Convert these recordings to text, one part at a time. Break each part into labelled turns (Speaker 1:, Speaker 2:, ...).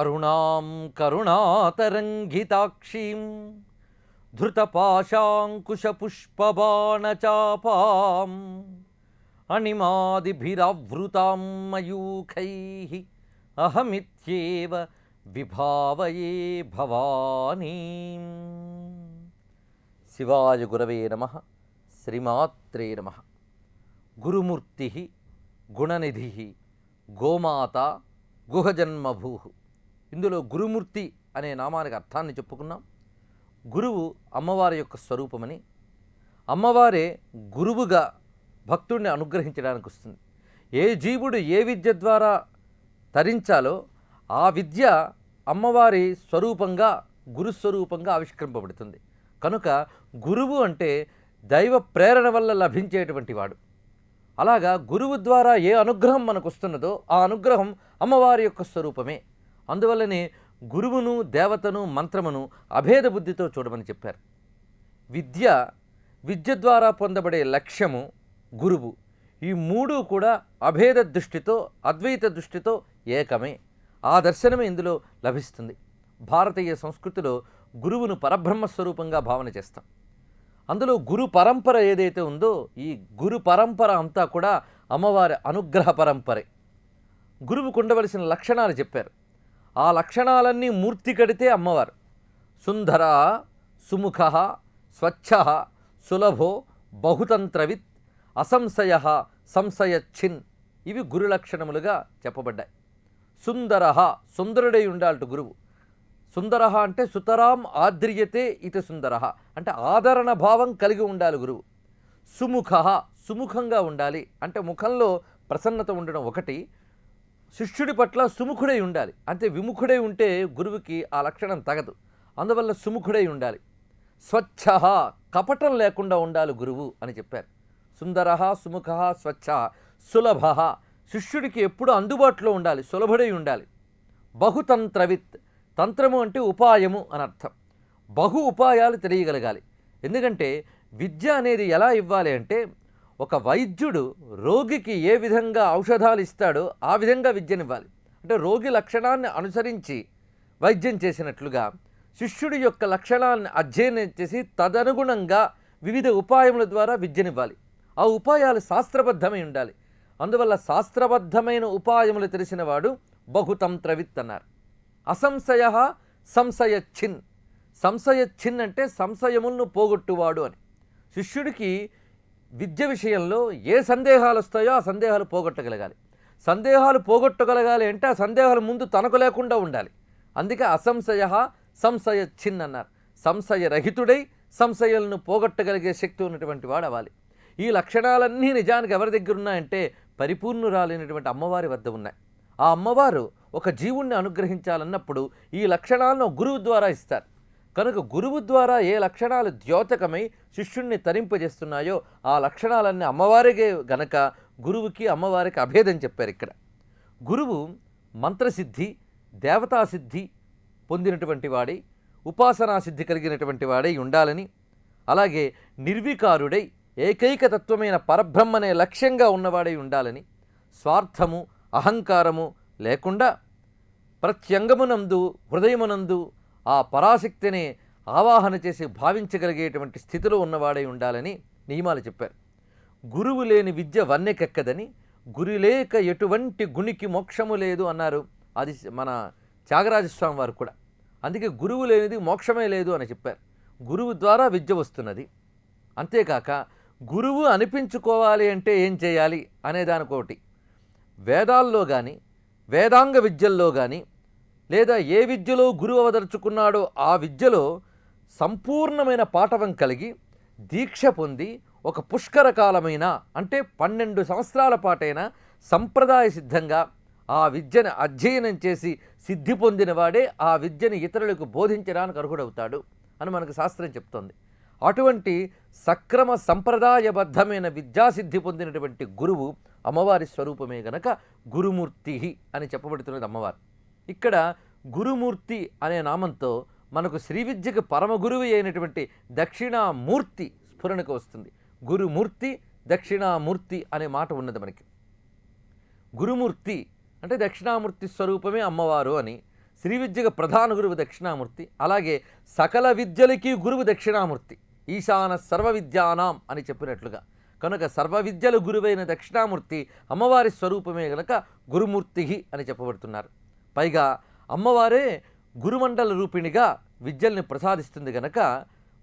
Speaker 1: అరుణాం కరుణాతరంగితాక్షీం ధృతపాశాంకుశపుష్పబాణచాపాం అణిమాదిభిరావృతాం మయూఖైః అహమిత్యేవ విభావయే భవానీం. శివాయ గురవే నమః. శ్రీమాత్రే నమః. గురుమూర్తి గుణనిధి గోమాత గుహజన్మభూ. ఇందులో గురుమూర్తి అనే నామానికి అర్థాన్ని చెప్పుకున్నాం. గురువు అమ్మవారి యొక్క స్వరూపమని, అమ్మవారే గురువుగా భక్తుడిని అనుగ్రహించడానికి వస్తుంది. ఏ జీవుడు ఏ విద్య ద్వారా తరించాలో ఆ విద్య అమ్మవారి స్వరూపంగా గురుస్వరూపంగా ఆవిష్కరింపబడుతుంది. కనుక గురువు అంటే దైవ ప్రేరణ వల్ల లభించేటువంటి వాడు. అలాగా గురువు ద్వారా ఏ అనుగ్రహం మనకు వస్తున్నదో ఆ అనుగ్రహం అమ్మవారి యొక్క స్వరూపమే. అందువల్లనే గురువును, దేవతను, మంత్రమును అభేద బుద్ధితో చూడమని చెప్పారు. విద్య ద్వారా పొందబడే లక్ష్యము గురువు. ఈ మూడు కూడా అభేద దృష్టితో, అద్వైత దృష్టితో ఏకమే. ఆ దర్శనమే ఇందులో లభిస్తుంది. భారతీయ సంస్కృతిలో గురువును పరబ్రహ్మ స్వరూపంగా భావన చేస్తాం. అందులో గురు పరంపర ఏదైతే ఉందో ఈ గురు పరంపర అంతా కూడా అమ్మవారి అనుగ్రహ పరంపరే. గురువుకు ఉండవలసిన లక్షణాలు చెప్పారు. ఆ లక్షణాలన్నీ మూర్తి కడితే అమ్మవారు. సుందర, సుముఖ, స్వచ్ఛ, సులభో, బహుతంత్రవిత్, అసంశయ, సంశయచ్ఛిన్. ఇవి గురు లక్షణములుగా చెప్పబడ్డాయి. సుందర, సుందరుడై ఉండాలట గురువు. సుందర అంటే సుతరాం ఆద్రియతే ఇది సుందర అంటే ఆదరణ భావం కలిగి ఉండాలి గురువు. సుముఖ, సుముఖంగా ఉండాలి అంటే ముఖంలో ప్రసన్నత ఉండడం ఒకటి. శిష్యుడి పట్ల సుముఖుడై ఉండాలి. అంటే విముఖుడై ఉంటే గురువుకి ఆ లక్షణం తగదు. అందువల్ల సుముఖుడై ఉండాలి. స్వచ్ఛ, కపటం లేకుండా ఉండాలి గురువు అని చెప్పారు. సుందర, సుముఖ, స్వచ్ఛ, సులభ, శిష్యుడికి ఎప్పుడూ అందుబాటులో ఉండాలి, సులభుడై ఉండాలి. బహుతంత్రవిత్, తంత్రము అంటే ఉపాయము అని అర్థం. బహు ఉపాయాలు తెలియగలగాలి. ఎందుకంటే విద్య అనేది ఎలా ఇవ్వాలి అంటే ఒక వైద్యుడు రోగికి ఏ విధంగా ఔషధాలు ఇస్తాడో ఆ విధంగా విద్యనివ్వాలి. అంటే రోగి లక్షణాన్ని అనుసరించి వైద్యం చేసినట్లుగా శిష్యుడి యొక్క లక్షణాలను అధ్యయనం చేసి తదనుగుణంగా వివిధ ఉపాయముల ద్వారా విద్యనివ్వాలి. ఆ ఉపాయాలు శాస్త్రబద్ధమై ఉండాలి. అందువల్ల శాస్త్రబద్ధమైన ఉపాయములు తెలిసినవాడు బహుతంత్రవిత్ అన్నారు. అసంశయ, సంశయచ్ఛిన్. సంశయచ్ఛిన్ అంటే సంశయములను పోగొట్టువాడు అని. శిష్యుడికి విద్య విషయంలో ఏ సందేహాలు వస్తాయో ఆ సందేహాలు పోగొట్టగలగాలి. సందేహాలు పోగొట్టగలగాలి అంటే ఆ సందేహాలు ముందు తనకు లేకుండా ఉండాలి. అందుకే అసంశయ, సంశయచ్ఛిన్ అన్నారు. సంశయరహితుడై సంశయాలను పోగొట్టగలిగే శక్తి ఉన్నటువంటి వాడు అవ్వాలి. ఈ లక్షణాలన్నీ నిజానికి ఎవరి దగ్గర ఉన్నాయంటే పరిపూర్ణురాలైనటువంటి అమ్మవారి వద్ద ఉన్నాయి. ఆ అమ్మవారు ఒక జీవుణ్ణి అనుగ్రహించాలన్నప్పుడు ఈ లక్షణాలను గురువు ద్వారా ఇస్తారు. కనుక గురువు ద్వారా ఏ లక్షణాలు ద్యోతకమై శిష్యుణ్ణి తరింపజేస్తున్నాయో ఆ లక్షణాలన్నీ అమ్మవారికే గనక గురువుకి అమ్మవారికి అభేదం చెప్పారు ఇక్కడ. గురువు మంత్రసిద్ధి, దేవతాసిద్ధి పొందినటువంటి వాడై, ఉపాసనా సిద్ధి కలిగినటువంటి వాడై ఉండాలని, అలాగే నిర్వికారుడై ఏకైక తత్వమైన పరబ్రహ్మనే లక్ష్యంగా ఉన్నవాడై ఉండాలని, స్వార్థము, అహంకారము లేకుండా ప్రత్యంగమునందు, హృదయమునందు ఆ పరాశక్తిని ఆవాహన చేసి భావించగలిగేటువంటి స్థితిలో ఉన్నవాడై ఉండాలని నియమాలు చెప్పారు. గురువు లేని విద్య వన్నెకెక్కదని, గురి లేక ఎటువంటి గుణికి మోక్షము లేదు అన్నారు. అది మన త్యాగరాజస్వామి వారు కూడా. అందుకే గురువు లేనిది మోక్షమే లేదు అని చెప్పారు. గురువు ద్వారా విద్య వస్తున్నది. అంతేకాక గురువు అనిపించుకోవాలి అంటే ఏం చేయాలి అనేదానికొకటి. వేదాల్లో కానీ, వేదాంగ విద్యల్లో కానీ, లేదా ఏ విద్యలో గురువు అవదలుచుకున్నాడో ఆ విద్యలో సంపూర్ణమైన పాఠవం కలిగి దీక్ష పొంది ఒక పుష్కర కాలమైన అంటే 12 సంవత్సరాల పాటైన సంప్రదాయ సిద్ధంగా ఆ విద్యను అధ్యయనం చేసి సిద్ధి పొందిన వాడే ఆ విద్యను ఇతరులకు బోధించడానికి అర్హుడవుతాడు అని మనకు శాస్త్రం చెప్తోంది. అటువంటి సక్రమ సంప్రదాయబద్ధమైన విద్యాసిద్ధి పొందినటువంటి గురువు అమ్మవారి స్వరూపమే గనక గురుమూర్తి అని చెప్పబడుతున్నది అమ్మవారు. ఇక్కడ గురుమూర్తి అనే నామంతో మనకు శ్రీ విద్యకు పరమ గురువు అయినటువంటి దక్షిణామూర్తి స్ఫురణకు వస్తుంది. గురుమూర్తి, దక్షిణామూర్తి అనే మాట ఉన్నది మనకి. గురుమూర్తి అంటే దక్షిణామూర్తి స్వరూపమే అమ్మవారు అని, శ్రీ విద్యకు ప్రధాన గురువు దక్షిణామూర్తి, అలాగే సకల విద్యలకి గురువు దక్షిణామూర్తి. ఈశాన సర్వ విద్యానాం అని చెప్పినట్లుగా కనుక సర్వ విద్యల గురువైన దక్షిణామూర్తి అమ్మవారి స్వరూపమే గనక గురుమూర్తి అని చెప్పబడుతున్నారు. పైగా అమ్మవారే గురుమండల రూపిణిగా విద్యల్ని ప్రసాదిస్తుంది గనక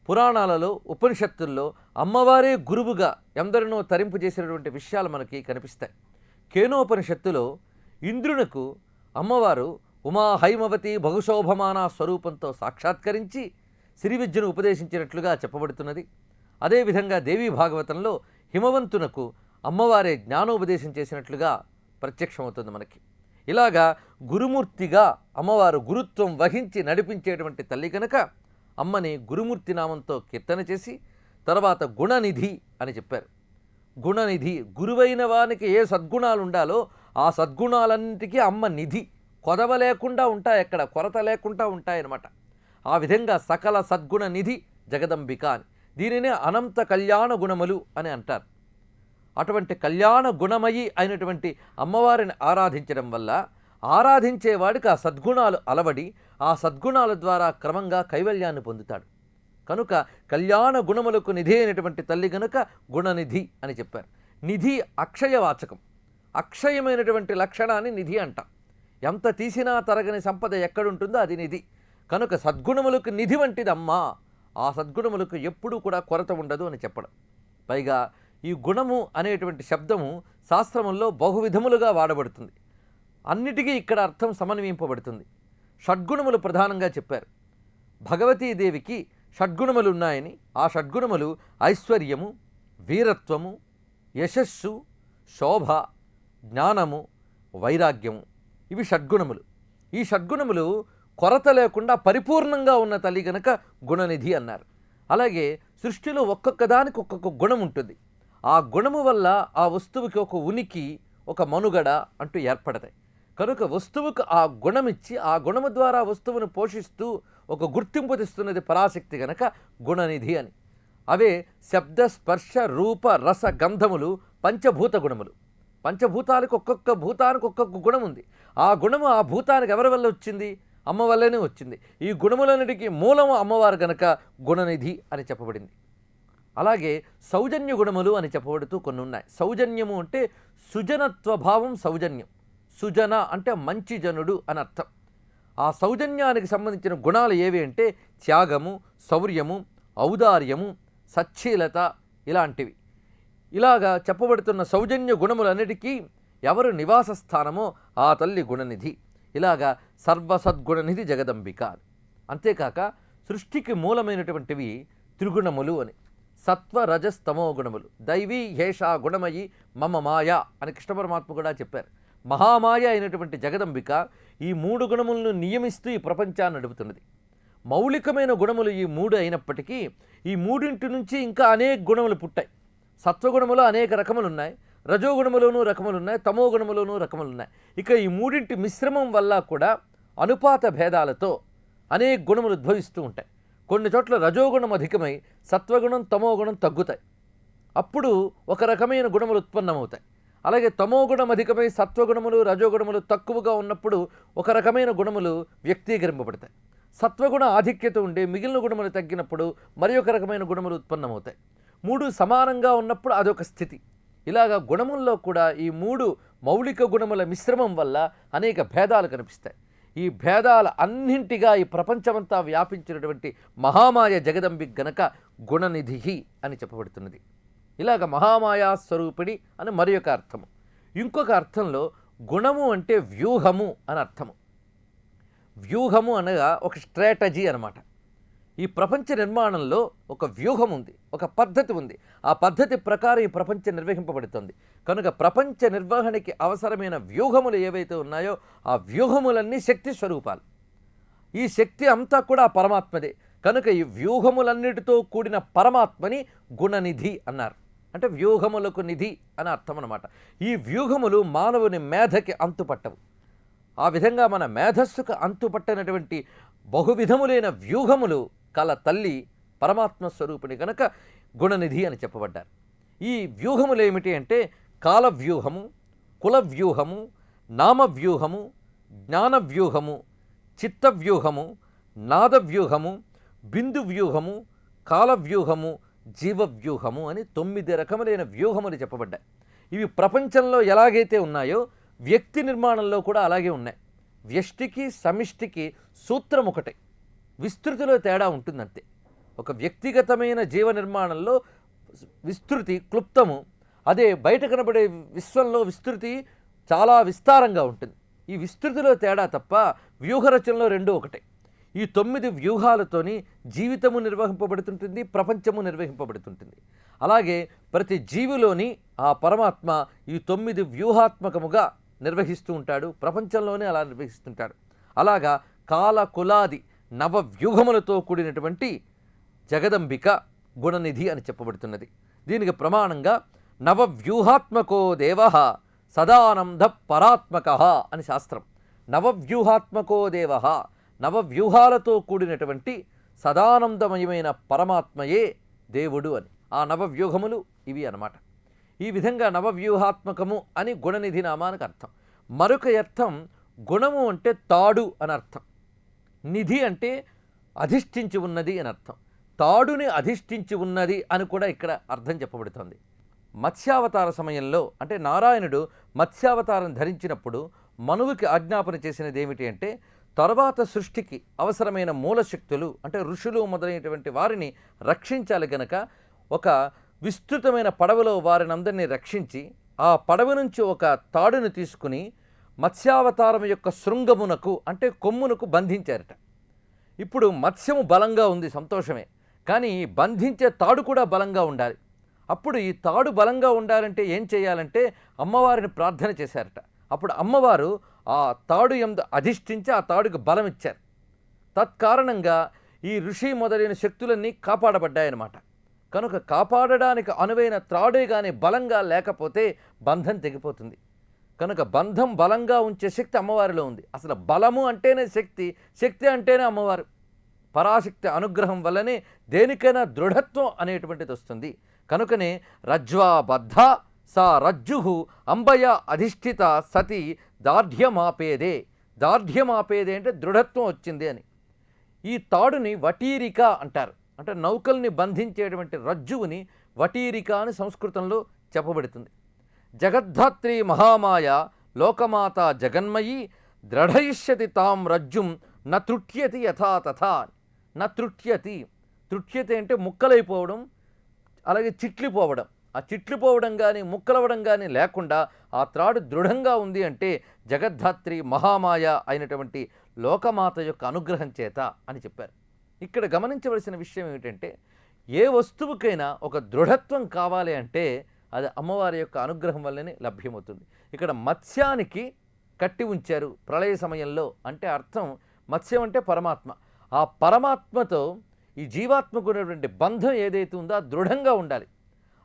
Speaker 1: పురాణాలలో ఉపనిషత్తుల్లో అమ్మవారే గురువుగా ఎందరినో తరింపు చేసినటువంటి విషయాలు మనకి కనిపిస్తాయి. కేనోపనిషత్తులో ఇంద్రునకు అమ్మవారు ఉమా హైమవతి బహుశోభమాన స్వరూపంతో సాక్షాత్కరించి శ్రీ విద్యను ఉపదేశించినట్లుగా చెప్పబడుతున్నది. అదేవిధంగా దేవీ భాగవతంలో హిమవంతునకు అమ్మవారే జ్ఞానోపదేశం చేసినట్లుగా ప్రత్యక్షమవుతుంది మనకి. ఇలాగా గురుమూర్తిగా అమ్మవారు గురుత్వం వహించి నడిపించేటువంటి తల్లి కనుక అమ్మని గురుమూర్తి నామంతో కీర్తన చేసి తర్వాత గుణనిధి అని చెప్పారు. గుణనిధి, గురువైన వానికి ఏ సద్గుణాలు ఉండాలో ఆ సద్గుణాలన్నిటికీ అమ్మ నిధి, కొదవ లేకుండా ఉంటాయి, ఎక్కడ కొరత లేకుండా ఉంటాయన్నమాట. ఆ విధంగా సకల సద్గుణ నిధి జగదంబిక అని, దీనినే అనంత కళ్యాణ గుణములు అని అంటారు. అటువంటి కళ్యాణ గుణమయి అయినటువంటి అమ్మవారిని ఆరాధించడం వల్ల ఆరాధించేవాడికి ఆ సద్గుణాలు అలవడి ఆ సద్గుణాల ద్వారా క్రమంగా కైవల్యాన్ని పొందుతాడు. కనుక కళ్యాణ గుణములకు నిధి అయినటువంటి తల్లి కనుక గుణనిధి అని చెప్పారు. నిధి అక్షయవాచకం, అక్షయమైనటువంటి లక్షణాన్ని నిధి అంట. ఎంత తీసినా తరగని సంపద ఎక్కడుంటుందో అది నిధి. కనుక సద్గుణములకు నిధి వంటిది అమ్మ, ఆ సద్గుణములకు ఎప్పుడూ కూడా కొరత ఉండదు అని చెప్పడం. పైగా ఈ గుణము అనేటువంటి శబ్దము శాస్త్రముల్లో బహువిధములుగా వాడబడుతుంది. అన్నిటికీ ఇక్కడ అర్థం సమన్వయింపబడుతుంది. షడ్గుణములు ప్రధానంగా చెప్పారు. భగవతీదేవికి షడ్గుణములు ఉన్నాయని, ఆ షడ్గుణములు ఐశ్వర్యము, వీరత్వము, యశస్సు, శోభ, జ్ఞానము, వైరాగ్యము, ఇవి షడ్గుణములు. ఈ షడ్గుణములు కొరత లేకుండా పరిపూర్ణంగా ఉన్న తల్లి గనక గుణనిధి అన్నారు. అలాగే సృష్టిలో ఒక్కొక్క దానికి ఒక్కొక్క గుణం ఉంటుంది. ఆ గుణము వల్ల ఆ వస్తువుకి ఒక ఉనికి, ఒక మనుగడ అంటూ ఏర్పడతాయి. కనుక వస్తువుకు ఆ గుణమిచ్చి ఆ గుణము ద్వారా వస్తువును పోషిస్తూ ఒక గుర్తింపు తెస్తున్నది పరాశక్తి గనక గుణనిధి అని. అవే శబ్ద స్పర్శ రూప రస గంధములు పంచభూత గుణములు. పంచభూతాలకు ఒక్కొక్క భూతానికి ఒక్కొక్క గుణం ఉంది. ఆ గుణము ఆ భూతానికి ఎవరి వల్ల వచ్చింది? అమ్మ వల్లనే వచ్చింది. ఈ గుణములన్నిటికీ మూలము అమ్మవారు గనక గుణనిధి అని చెప్పబడింది. అలాగే సౌజన్య గుణములు అని చెప్పబడుతూ కొన్ని ఉన్నాయి. సౌజన్యము అంటే సుజనత్వ భావం, సౌజన్యం. సుజన అంటే మంచి జనుడు అని అర్థం. ఆ సౌజన్యానికి సంబంధించిన గుణాలు ఏవి అంటే త్యాగము, శౌర్యము, ఔదార్యము, సచ్చీలత ఇలాంటివి. ఇలాగా చెప్పబడుతున్న సౌజన్య గుణములన్నిటికీ ఎవరు నివాస స్థానమో ఆ తల్లి గుణనిధి. ఇలాగా సర్వసద్గుణనిధి జగదంబిక. అంతేకాక సృష్టికి మూలమైనటువంటివి త్రిగుణములు అని. సత్వ రజస్తమో గుణములు. దైవీ హేషా గుణమయి మమ మాయ అని కృష్ణ పరమాత్మ కూడా చెప్పారు. మహామాయ అయినటువంటి జగదంబిక ఈ మూడు గుణములను నియమిస్తూ ఈ ప్రపంచాన్ని నడుపుతున్నది. మౌలికమైన గుణములు ఈ మూడు అయినప్పటికీ ఈ మూడింటి నుంచి ఇంకా అనేక గుణములు పుట్టాయి. సత్వగుణములో అనేక రకములు ఉన్నాయి, రజోగుణములోనూ రకములు ఉన్నాయి, తమో గుణములోనూ రకములు ఉన్నాయి. ఇక ఈ మూడింటి మిశ్రమం వల్ల కూడా అనుపాత భేదాలతో అనేక గుణములు ఉద్భవిస్తూ ఉంటాయి. కొన్ని చోట్ల రజోగుణం అధికమై సత్వగుణం తమోగుణం తగ్గుతాయి. అప్పుడు ఒక రకమైన గుణములు ఉత్పన్నమవుతాయి. అలాగే తమోగుణం అధికమై సత్వగుణములు రజోగుణములు తక్కువగా ఉన్నప్పుడు ఒక రకమైన గుణములు వ్యక్తీకరింపబడతాయి. సత్వగుణ ఆధిక్యత ఉండే మిగిలిన గుణములు తగ్గినప్పుడు మరి ఒక రకమైన గుణములు ఉత్పన్నమవుతాయి. మూడు సమానంగా ఉన్నప్పుడు అదొక స్థితి. ఇలాగా గుణముల్లో కూడా ఈ మూడు మౌలిక గుణముల మిశ్రమం వల్ల అనేక భేదాలు కనిపిస్తాయి. ఈ భేదాల అన్నింటిగా ఈ ప్రపంచమంతా వ్యాపించినటువంటి మహామాయ జగదంబి గనక గుణనిధి అని చెప్పబడుతున్నది. ఇలాగ మహామాయా స్వరూపిణి అని మరి ఒక అర్థము. ఇంకొక అర్థంలో గుణము అంటే వ్యూహము అని అర్థము. వ్యూహము అనగా ఒక స్ట్రాటజీ అన్నమాట. ఈ ప్రపంచ నిర్మాణంలో ఒక వ్యూహం ఉంది, ఒక పద్ధతి ఉంది. ఆ పద్ధతి ప్రకారం ఈ ప్రపంచం నిర్వహింపబడుతుంది. కనుక ప్రపంచ నిర్వహణకి అవసరమైన వ్యూహములు ఏవైతే ఉన్నాయో ఆ వ్యూహములన్నీ శక్తి స్వరూపాలు. ఈ శక్తి అంతా కూడా పరమాత్మదే. కనుక ఈ వ్యూహములన్నిటితో కూడిన పరమాత్మని గుణనిధి అన్నారు. అంటే వ్యూహములకు నిధి అని అర్థం అన్నమాట. ఈ వ్యూహములు మానవుని మేధకి అంతుపట్టవు. ఆ విధంగా మన మేధస్సుకు అంతుపట్టనటువంటి బహువిధములైన వ్యూహములు కల తల్లి పరమాత్మ స్వరూపిణి కనుక గుణనిధి అని చెప్పబడ్డారు. ఈ వ్యూహములు ఏమిటి అంటే కాలవ్యూహము, కులవ్యూహము, నామవ్యూహము, జ్ఞానవ్యూహము, చిత్తవ్యూహము, నాదవ్యూహము, బిందు వ్యూహము, కాలవ్యూహము, జీవవ్యూహము అని 9 రకములైన వ్యూహములు చెప్పబడ్డాయి. ఇవి ప్రపంచంలో ఎలాగైతే ఉన్నాయో వ్యక్తి నిర్మాణంలో కూడా అలాగే ఉన్నాయి. వ్యష్టికి సమిష్టికి సూత్రం ఒకటే, విస్తృతిలో తేడా ఉంటుందంతే. ఒక వ్యక్తిగతమైన జీవ నిర్మాణంలో విస్తృతి క్లుప్తము, అదే బయట కనబడే విశ్వంలో విస్తృతి చాలా విస్తారంగా ఉంటుంది. ఈ విస్తృతిలో తేడా తప్ప వ్యూహరచనలో రెండూ ఒకటే. ఈ 9 వ్యూహాలతోని జీవితము నిర్వహింపబడుతుంటుంది, ప్రపంచము నిర్వహింపబడుతుంటుంది. అలాగే ప్రతి జీవిలోని ఆ పరమాత్మ ఈ 9 వ్యూహాత్మకముగా నిర్వహిస్తూ ఉంటాడు, ప్రపంచంలోనే అలా నిర్వహిస్తుంటాడు. అలాగా కాల కులాది నవ వ్యూహములతో కూడినటువంటి జగదంబిక గుణనిధి అని చెప్పబడుతున్నది. దీనికి ప్రమాణంగా నవవ్యూహాత్మకో దేవ సదానంద పరాత్మక అని శాస్త్రం. నవవ్యూహాత్మకో దేవ, నవవ్యూహాలతో కూడినటువంటి సదానందమయమైన పరమాత్మయే దేవుడు అని. ఆ నవవ్యూహములు ఇవి అన్నమాట. ఈ విధంగా నవవ్యూహాత్మకము అని గుణనిధి నామానికి అర్థం. మరొక అర్థం గుణము అంటే తాడు అని అర్థం, నిధి అంటే అధిష్ఠించి ఉన్నది అని అర్థం. తాడుని అధిష్ఠించి ఉన్నది అని కూడా ఇక్కడ అర్థం చెప్పబడుతోంది. మత్స్యావతార సమయంలో అంటే నారాయణుడు మత్స్యావతారం ధరించినప్పుడు మనువుకి ఆజ్ఞాపన చేసినది ఏమిటి అంటే, తర్వాత సృష్టికి అవసరమైన మూలశక్తులు అంటే ఋషులు మొదలైనటువంటి వారిని రక్షించాలి గనక ఒక విస్తృతమైన పడవలో వారిని అందరినీ రక్షించి ఆ పడవ నుంచి ఒక తాడును తీసుకుని మత్స్యావతారం యొక్క శృంగమునకు అంటే కొమ్మునకు బంధించారట. ఇప్పుడు మత్స్యము బలంగా ఉంది, సంతోషమే, కానీ బంధించే తాడు కూడా బలంగా ఉండాలి. అప్పుడు ఈ తాడు బలంగా ఉండాలంటే ఏం చేయాలంటే అమ్మవారిని ప్రార్థన చేశారట. అప్పుడు అమ్మవారు ఆ తాడు యందు అధిష్ఠించి ఆ తాడుకు బలం ఇచ్చారు. తత్కారణంగా ఈ ఋషి మొదలైన శక్తులన్నీ కాపాడబడ్డాయన్నమాట. కనుక కాపాడడానికి అనువైన త్రాడే కానీ బలంగా లేకపోతే బంధం తెగిపోతుంది. కనుక బంధం బలంగా ఉంచే శక్తి అమ్మవారిలో ఉంది. అసలు బలము అంటేనే శక్తి, శక్తి అంటేనే అమ్మవారు. పరాశక్తి అనుగ్రహం వల్లనే దేనికైనా దృఢత్వం అనేటువంటిది వస్తుంది. కనుకనే రజ్వా బద్ధ సా రజ్జు అంబయ అధిష్ఠిత సతి దార్ఢ్యమాపేదే. దార్ఢ్యమాపేదే అంటే దృఢత్వం వచ్చింది అని. ఈ తాడుని వటీరిక అంటారు, అంటే నౌకల్ని బంధించేటువంటి రజ్జువుని వటీరిక అని సంస్కృతంలో చెప్పబడుతుంది. జగద్ధాత్రి మహామాయ లోకమాత జగన్మయీ దృఢయిష్యతి తాం రజ్జుం న తృట్యతి యథా తథా. న తృట్యతి, తృట్యతి అంటే ముక్కలైపోవడం, అలాగే చిట్లిపోవడం. ఆ చిట్లిపోవడం కానీ ముక్కలవడం కానీ లేకుండా ఆ త్రాడు దృఢంగా ఉంది అంటే జగద్ధాత్రి మహామాయ అయినటువంటి లోకమాత యొక్క అనుగ్రహం చేత అని చెప్పారు. ఇక్కడ గమనించవలసిన విషయం ఏమిటంటే, ఏ వస్తువుకైనా ఒక దృఢత్వం కావాలి అంటే అది అమ్మవారి యొక్క అనుగ్రహం వల్లనే లభ్యమవుతుంది. ఇక్కడ మత్స్యానికి కట్టి ఉంచారు ప్రళయ సమయంలో అంటే అర్థం మత్స్యం అంటే పరమాత్మ. ఆ పరమాత్మతో ఈ జీవాత్మకు ఉన్నటువంటి బంధం ఏదైతే ఉందో అది దృఢంగా ఉండాలి.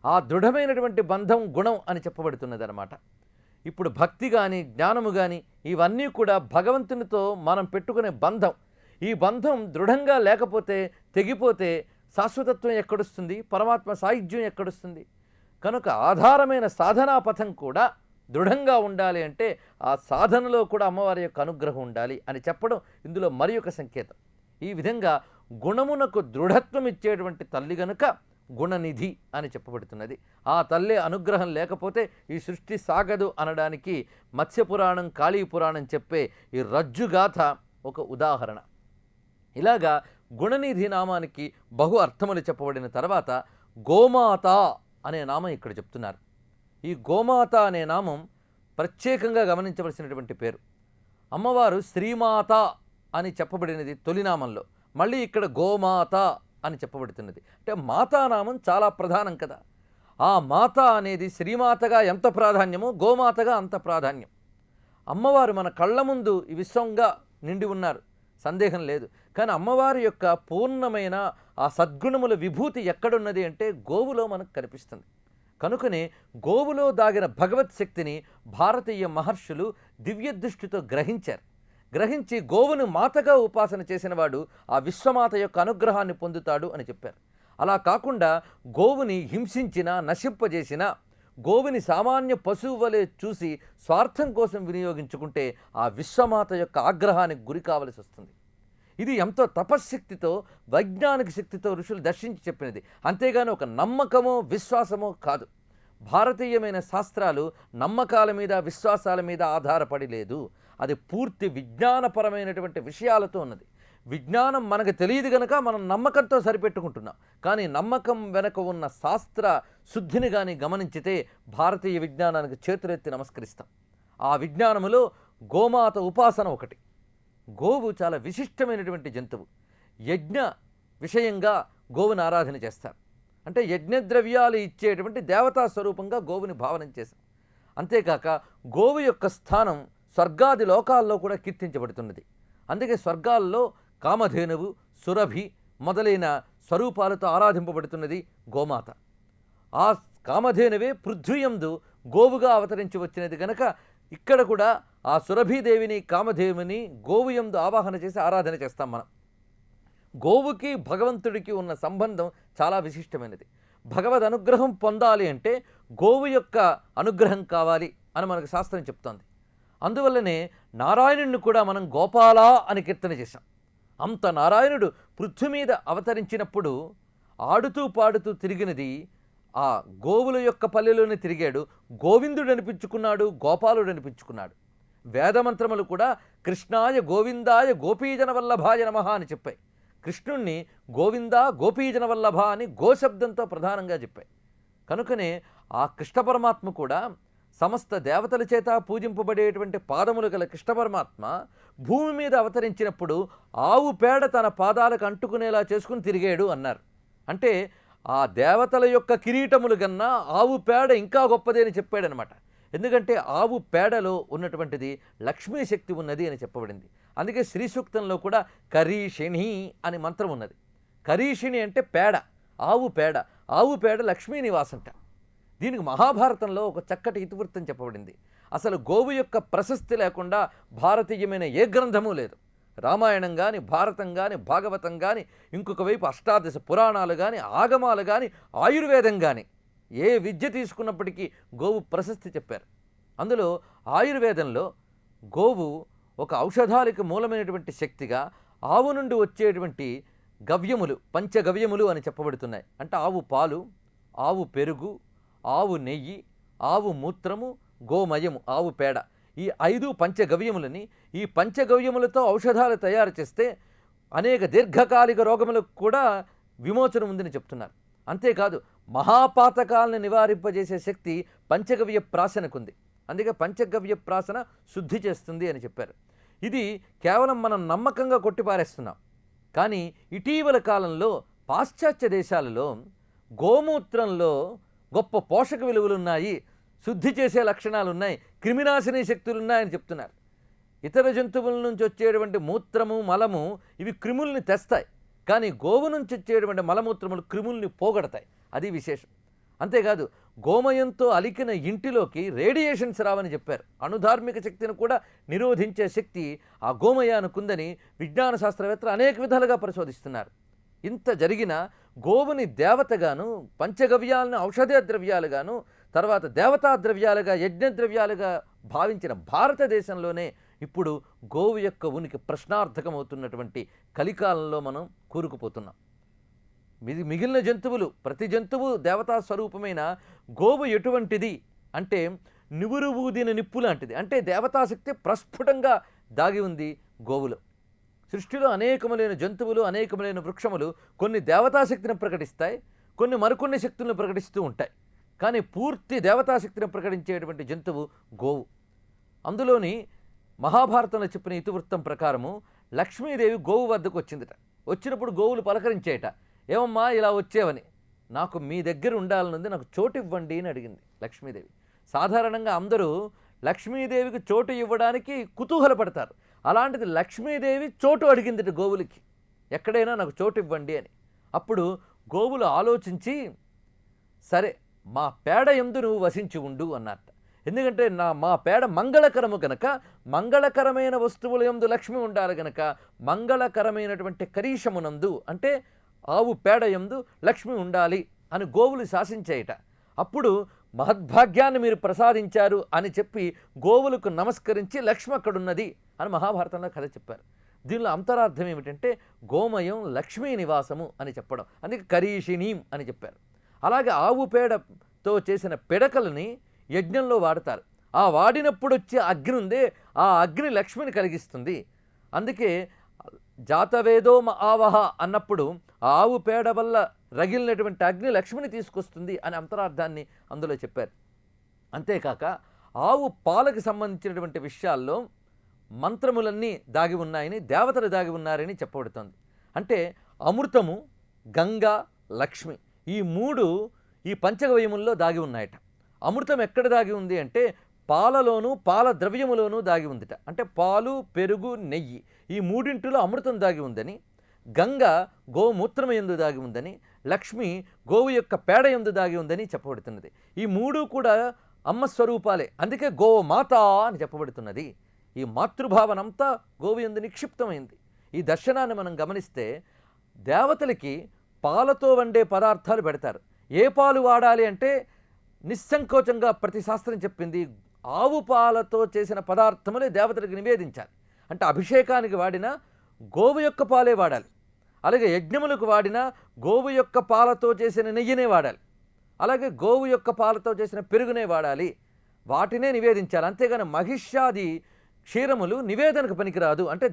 Speaker 1: ఆ దృఢమైనటువంటి బంధం గుణం అని చెప్పబడుతున్నది అన్నమాట. ఇప్పుడు భక్తి కానీ జ్ఞానము కానీ ఇవన్నీ కూడా భగవంతునితో మనం పెట్టుకునే బంధం. ఈ బంధం దృఢంగా లేకపోతే తెగిపోతే శాశ్వతత్వం ఎక్కడొస్తుంది, పరమాత్మ సాయుధ్యం ఎక్కడొస్తుంది? కనుక ఆధారమైన సాధనా పథం కూడా దృఢంగా ఉండాలి అంటే ఆ సాధనలో కూడా అమ్మవారి యొక్క అనుగ్రహం ఉండాలి అని చెప్పడం ఇందులో మరి ఒక సంకేతం. ఈ విధంగా గుణమునకు దృఢత్వం ఇచ్చేటువంటి తల్లి గనుక గుణనిధి అని చెప్పబడుతున్నది. ఆ తల్లి అనుగ్రహం లేకపోతే ఈ సృష్టి సాగదు అనడానికి మత్స్యపురాణం కాళీ పురాణం చెప్పే ఈ రజ్జుగాథ ఒక ఉదాహరణ. ఇలాగా గుణనిధి నామానికి బహు అర్థములు చెప్పబడిన తర్వాత గోమాత అనే నామం ఇక్కడ చెప్తున్నారు. ఈ గోమాత అనే నామం ప్రత్యేకంగా గమనించవలసినటువంటి పేరు. అమ్మవారు శ్రీమాత అని చెప్పబడినది తొలినామంలో, మళ్ళీ ఇక్కడ గోమాత అని చెప్పబడుతున్నది. అంటే మాతానామం చాలా ప్రధానం కదా. ఆ మాత అనేది శ్రీమాతగా ఎంత ప్రాధాన్యమో గోమాతగా అంత ప్రాధాన్యం. అమ్మవారు మన కళ్ళ ముందు ఈ విశ్వంగా నిండి ఉన్నారు, సందేహం లేదు. కానీ అమ్మవారి యొక్క పూర్ణమైన ఆ సద్గుణముల విభూతి ఎక్కడున్నది అంటే గోవులో మనకు కనిపిస్తుంది. కనుకనే గోవులో దాగిన భగవత్ శక్తిని భారతీయ మహర్షులు దివ్య దృష్టితో గ్రహించి గోవును మాతగా ఉపాసన చేసినవాడు ఆ విశ్వమాత యొక్క అనుగ్రహాన్ని పొందుతాడు అని చెప్పారు. అలా కాకుండా గోవుని హింసించిన, నశింపజేసిన, గోవుని సామాన్య పశువు వలె చూసి స్వార్థం కోసం వినియోగించుకుంటే ఆ విశ్వమాత యొక్క ఆగ్రహానికి గురి కావలసి వస్తుంది. ఇది ఎంతో తపశ్శక్తితో, వైజ్ఞానిక శక్తితో ఋషులు దర్శించి చెప్పినది, అంతేగాని ఒక నమ్మకమో విశ్వాసమో కాదు. భారతీయమైన శాస్త్రాలు నమ్మకాల మీద, విశ్వాసాల మీద ఆధారపడి లేదు. అది పూర్తి విజ్ఞానపరమైనటువంటి విషయాలతో ఉన్నది. విజ్ఞానం మనకు తెలియదు గనక మనం నమ్మకంతో సరిపెట్టుకుంటున్నాం. కానీ నమ్మకం వెనక ఉన్న శాస్త్ర శుద్ధిని కానీ గమనించితే భారతీయ విజ్ఞానానికి చేతులెత్తి నమస్కరిస్తాం. ఆ విజ్ఞానములో గోమాత ఉపాసన ఒకటి. గోవు చాలా విశిష్టమైనటువంటి జంతువు. యజ్ఞ విషయంగా గోవుని ఆరాధన చేస్తారు. అంటే యజ్ఞద్రవ్యాలు ఇచ్చేటువంటి దేవతా స్వరూపంగా గోవుని భావన చేశాం. అంతేకాక గోవు యొక్క స్థానం స్వర్గాది లోకాల్లో కూడా కీర్తించబడుతున్నది. అందుకే స్వర్గాల్లో కామధేనువు, సురభి మొదలైన స్వరూపాలతో ఆరాధింపబడుతున్నది గోమాత. ఆ కామధేనువే పృథ్వీయందు గోవుగా అవతరించి వచ్చినది కనుక ఇక్కడ కూడా ఆ సురభీదేవిని, కామధేవుని గోవుయందు ఆవాహన చేసి ఆరాధన చేస్తాం మనం. గోవుకి భగవంతుడికి ఉన్న సంబంధం చాలా విశిష్టమైనది. భగవద్ అనుగ్రహం పొందాలి అంటే గోవు యొక్క అనుగ్రహం కావాలి అని మనకు శాస్త్రం చెప్తోంది. అందువల్లనే నారాయణుడిని కూడా మనం గోపాలా అని కీర్తన చేశాం. అంత నారాయణుడు పృథ్వీ మీద అవతరించినప్పుడు ఆడుతూ పాడుతూ తిరిగినది ఆ గోవుల యొక్క పల్లెలోనే తిరిగాడు. గోవిందుడు అనిపించుకున్నాడు, గోపాలుడు అనిపించుకున్నాడు. వేదమంత్రములు కూడా కృష్ణాయ గోవిందాయ గోపీజన వల్లభాయ నమః అని చెప్పాయి. కృష్ణుణ్ణి గోవింద గోపీజన వల్లభ అని గోశబ్దంతో ప్రధానంగా చెప్పాయి. కనుకనే ఆ కృష్ణ పరమాత్మ కూడా సమస్త దేవతల చేత పూజింపబడేటువంటి పాదములు గల కృష్ణ పరమాత్మ భూమి మీద అవతరించినప్పుడు ఆవు పేడ తన పాదాలకు అంటుకునేలా చేసుకుని తిరిగాడు అన్నారు. అంటే ఆ దేవతల యొక్క కిరీటములు కన్నా ఆవు పేడ ఇంకా గొప్పది అని చెప్పాడనమాట. ఎందుకంటే ఆవు పేడలో ఉన్నటువంటిది లక్ష్మీ శక్తి ఉన్నది అని చెప్పబడింది. అందుకే శ్రీ సూక్తంలో కూడా కరీషిణి అని మంత్రం ఉన్నది. కరీషిణి అంటే పేడ, ఆవు పేడ. ఆవు పేడ లక్ష్మీ నివాసంట. దీనికి మహాభారతంలో ఒక చక్కటి ఇతివృత్తం చెప్పబడింది. అసలు గోవు యొక్క ప్రశస్తి లేకుండా భారతీయమైన ఏ గ్రంథము లేదు. రామాయణం కానీ, భారతం కానీ, భాగవతం కానీ, ఇంకొక వైపు అష్టాదశ పురాణాలు కానీ, ఆగమాలు కానీ, ఆయుర్వేదం కానీ, ఏ విద్య తీసుకున్నప్పటికీ గోవు ప్రశస్తి చెప్పారు. అందులో ఆయుర్వేదంలో గోవు ఒక ఔషధాలకు మూలమైనటువంటి శక్తిగా ఆవు నుండి వచ్చేటువంటి గవ్యములు, పంచగవ్యములు అని చెప్పబడుతున్నాయి. అంటే ఆవు పాలు, ఆవు పెరుగు, ఆవు నెయ్యి, ఆవు మూత్రము, గోమయము, ఆవు పేడ, ఈ 5 పంచగవ్యములని, ఈ పంచగవ్యములతో ఔషధాలు తయారు చేస్తే అనేక దీర్ఘకాలిక రోగములకు కూడా విమోచనం ఉందని చెప్తున్నారు. అంతేకాదు మహాపాతకాలను నివారింపజేసే శక్తి పంచగవ్య ప్రాశనకుంది. అందుకే పంచగవ్య ప్రాశన శుద్ధి చేస్తుంది అని చెప్పారు. ఇది కేవలం మనం నమ్మకంగా కొట్టిపారేస్తున్నాం. కానీ ఇటీవల కాలంలో పాశ్చాత్య దేశాలలో గోమూత్రంలో గొప్ప పోషక విలువలున్నాయి, శుద్ధి చేసే లక్షణాలు ఉన్నాయి, క్రిమినాశిని శక్తులు ఉన్నాయని చెప్తున్నారు. ఇతర జంతువుల నుంచి వచ్చేటువంటి మూత్రము, మలము ఇవి క్రిముల్ని తెస్తాయి. కానీ గోవు నుంచి వచ్చేటువంటి మలమూత్రములు క్రిముల్ని పోగొడతాయి. అది విశేషం. అంతేకాదు గోమయంతో అలికిన ఇంటిలోకి రేడియేషన్స్ రావని చెప్పారు. అణుధార్మిక శక్తిని కూడా నిరోధించే శక్తి ఆ గోమయానుకుందని విజ్ఞాన శాస్త్రవేత్తలు అనేక విధాలుగా పరిశోధిస్తున్నారు. ఇంత జరిగిన గోవుని దేవతగాను, పంచగవ్యాలను ఔషధ ద్రవ్యాలుగాను, తర్వాత దేవతా ద్రవ్యాలుగా, యజ్ఞ ద్రవ్యాలుగా భావించిన భారతదేశంలోనే ఇప్పుడు గోవు యొక్క ఉనికి ప్రశ్నార్థకమవుతున్నటువంటి కలికాలంలో మనం కూరుకుపోతున్నాం. మిగిలిన జంతువులు, ప్రతి జంతువు దేవతా స్వరూపమైన గోవు ఎటువంటిది అంటే నివురు ఊదిన నిప్పు లాంటిది. అంటే దేవతాశక్తి ప్రస్ఫుటంగా దాగి ఉంది గోవులో. సృష్టిలో అనేకములైన జంతువులు, అనేకములైన వృక్షములు కొన్ని దేవతాశక్తిని ప్రకటిస్తాయి, కొన్ని మరికొన్ని శక్తులను ప్రకటిస్తూ ఉంటాయి. కానీ పూర్తి దేవతాశక్తిని ప్రకటించేటువంటి జంతువు గోవు. అందులోని మహాభారతంలో చెప్పిన ఇతివృత్తం ప్రకారము లక్ష్మీదేవి గోవు వద్దకు వచ్చిందట. వచ్చినప్పుడు గోవులు పలకరించేట, ఏమమ్మా ఇలా వచ్చేవని. నాకు మీ దగ్గర ఉండాలనుంది, నాకు చోటు ఇవ్వండి అని అడిగింది లక్ష్మీదేవి. సాధారణంగా అందరూ లక్ష్మీదేవికి చోటు ఇవ్వడానికి కుతూహలపడతారు. అలాంటిది లక్ష్మీదేవి చోటు అడిగిందిట గోవులకి, ఎక్కడైనా నాకు చోటు ఇవ్వండి అని. అప్పుడు గోవులు ఆలోచించి, సరే మా పేడ యందు నువ్వు వసించి ఉండు అన్నట్ట. ఎందుకంటే మా పేడ మంగళకరము గనక, మంగళకరమైన వస్తువుల యందు లక్ష్మి ఉండాలి గనక మంగళకరమైనటువంటి కరీషమునందు అంటే ఆవు పేడ యందు లక్ష్మి ఉండాలి అని గోవులు శాసించేయట. అప్పుడు మహద్భాగ్యాన్ని మీరు ప్రసాదించారు అని చెప్పి గోవులకు నమస్కరించి లక్ష్మి అక్కడున్నది అని మహాభారతంలో కథ చెప్పారు. దీనిలో అంతరార్థం ఏమిటంటే గోమయం లక్ష్మీ నివాసము అని చెప్పడం, అందుకే కరీషిణీం అని చెప్పారు. అలాగే ఆవు పేడతో చేసిన పిడకలని యజ్ఞంలో వాడతారు. ఆ వాడినప్పుడు వచ్చే అగ్ని ఉందే, ఆ అగ్ని లక్ష్మిని కలిగిస్తుంది. అందుకే జాతవేదో ఆవహ అన్నప్పుడు ఆవు పేడ వల్ల రగిలినటువంటి అగ్ని లక్ష్మిని తీసుకొస్తుంది అని అంతరార్థాన్ని అందులో చెప్పారు. అంతేకాక ఆవు పాలకు సంబంధించినటువంటి విషయాల్లో మంత్రములన్నీ దాగి ఉన్నాయని, దేవతలు దాగి ఉన్నారని చెప్పబడుతుంది. అంటే అమృతము, గంగ, లక్ష్మి ఈ మూడు ఈ పంచగవ్యముల్లో దాగి ఉన్నాయట. అమృతం ఎక్కడ దాగి ఉంది అంటే పాలలోనూ పాల ద్రవ్యములోనూ దాగి ఉందిట. అంటే పాలు, పెరుగు, నెయ్యి ఈ మూడింటిలో అమృతం దాగి ఉందని, గంగ గోమూత్రము యందు దాగి ఉందని, లక్ష్మి గోవు యొక్క పేడ యందు దాగి ఉందని చెప్పబడుతున్నది. ఈ మూడు కూడా అమ్మ స్వరూపాలే, అందుకే గోమాత అని చెప్పబడుతున్నది. ఈ మాతృభావనంతా గోవు యందు నిక్షిప్తమైంది. ఈ దర్శనాన్ని మనం గమనిస్తే దేవతలకి పాలతో వండే పదార్థాలు పెడతారు. ఏ పాలు వాడాలి అంటే నిస్సంకోచంగా ప్రతి శాస్త్రం చెప్పింది ఆవు పాలతో చేసిన పదార్థములే దేవతలకు నివేదించాలి. అంటే అభిషేకానికి వాడిన గోవు యొక్క పాలే వాడాలి. అలాగే యజ్ఞములకు వాడిన గోవు యొక్క పాలతో చేసిన నెయ్యినే వాడాలి. అలాగే గోవు యొక్క పాలతో చేసిన పెరుగునే వాడాలి, వాటినే నివేదించాలి. అంతేగాని మహిష్యాది క్షీరములు నివేదనకు పనికిరాదు. అంటే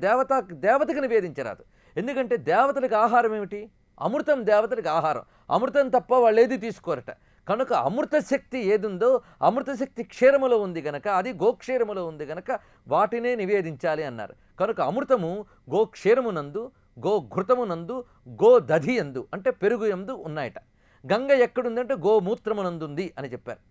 Speaker 1: దేవతకు నివేదించరాదు. ఎందుకంటే దేవతలకు ఆహారం ఏమిటి? అమృతం దేవతలకు ఆహారం. అమృతం తప్ప వాళ్ళు ఏది తీసుకోరట. కనుక అమృత శక్తి ఏదుందో అమృత శక్తి క్షీరములో ఉంది గనక, అది గోక్షీరములో ఉంది గనక వాటినే నివేదించాలి అన్నారు. కనుక అమృతము గోక్షీరమునందు, గోఘృతమునందు, గోదధి యందు అంటే పెరుగు యందు ఉన్నాయట. గంగ ఎక్కడుందంటే గోమూత్రమునందుంది అని చెప్పారు.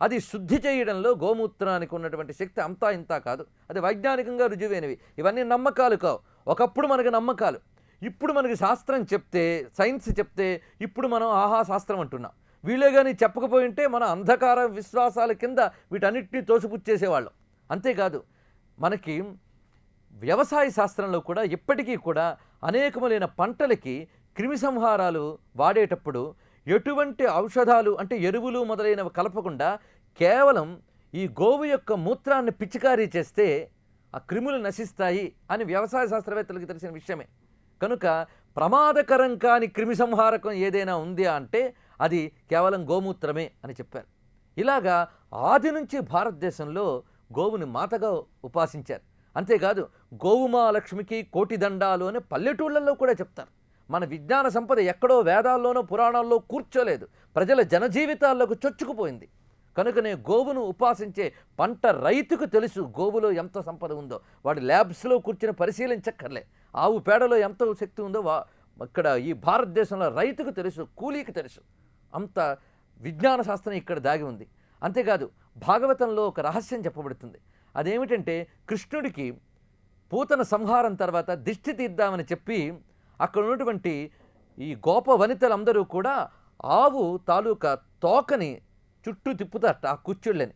Speaker 1: అది శుద్ధి చేయడంలో గోమూత్రానికి ఉన్నటువంటి శక్తి అంతా ఇంతా కాదు. అది వైజ్ఞానికంగా రుజువైనవి. ఇవన్నీ నమ్మకాలు కావు. ఒకప్పుడు మనకు నమ్మకాలు, ఇప్పుడు మనకి శాస్త్రం చెప్తే, సైన్స్ చెప్తే ఇప్పుడు మనం ఆహా శాస్త్రం అంటున్నాం. వీళ్ళే కానీ చెప్పకపోయి ఉంటే మన అంధకార విశ్వాసాల కింద వీటన్నిటినీ తోసిపుచ్చేసేవాళ్ళం. అంతేకాదు మనకి వ్యవసాయ శాస్త్రంలో కూడా ఇప్పటికీ కూడా అనేకములైన పంటలకి క్రిమి సంహారాలు వాడేటప్పుడు ఎటువంటి ఔషధాలు అంటే ఎరువులు మొదలైనవి కలపకుండా కేవలం ఈ గోవు యొక్క మూత్రాన్ని పిచికారీ చేస్తే ఆ క్రిములు నశిస్తాయి అని వ్యవసాయ శాస్త్రవేత్తలకు తెలిసిన విషయమే. కనుక ప్రమాదకరం కాని క్రిమి సంహారకం ఏదైనా ఉంది అంటే అది కేవలం గోమూత్రమే అని చెప్పారు. ఇలాగా ఆది నుంచి భారతదేశంలో గోవుని మాతగా ఉపాసించారు. అంతేకాదు గోవుమాలక్ష్మికి కోటి దండాలు అని పల్లెటూళ్ళల్లో కూడా చెప్తారు. మన విజ్ఞాన సంపద ఎక్కడో వేదాల్లోనో పురాణాల్లో కూర్చోలేదు, ప్రజల జనజీవితాల్లోకి చొచ్చుకుపోయింది. కనుకనే గోవును ఉపాసించే పంట రైతుకు తెలుసు గోవులో ఎంత సంపద ఉందో. వాడు ల్యాబ్స్లో కూర్చుని పరిశీలించక్కర్లే. ఆవు పేడలో ఎంత శక్తి ఉందో ఇక్కడ ఈ భారతదేశంలో రైతుకు తెలుసు, కూలీకి తెలుసు. అంత విజ్ఞాన శాస్త్రం ఇక్కడ దాగి ఉంది. అంతేకాదు భాగవతంలో ఒక రహస్యం చెప్పబడుతుంది. అదేమిటంటే కృష్ణుడికి పూతన సంహారం తర్వాత దిష్టి తీద్దామని చెప్పి అక్కడ ఉన్నటువంటి ఈ గోప వనితలందరూ కూడా ఆవు తాలూకా తోకని చుట్టూ తిప్పుతారట, ఆ కుచ్చుళ్ళని.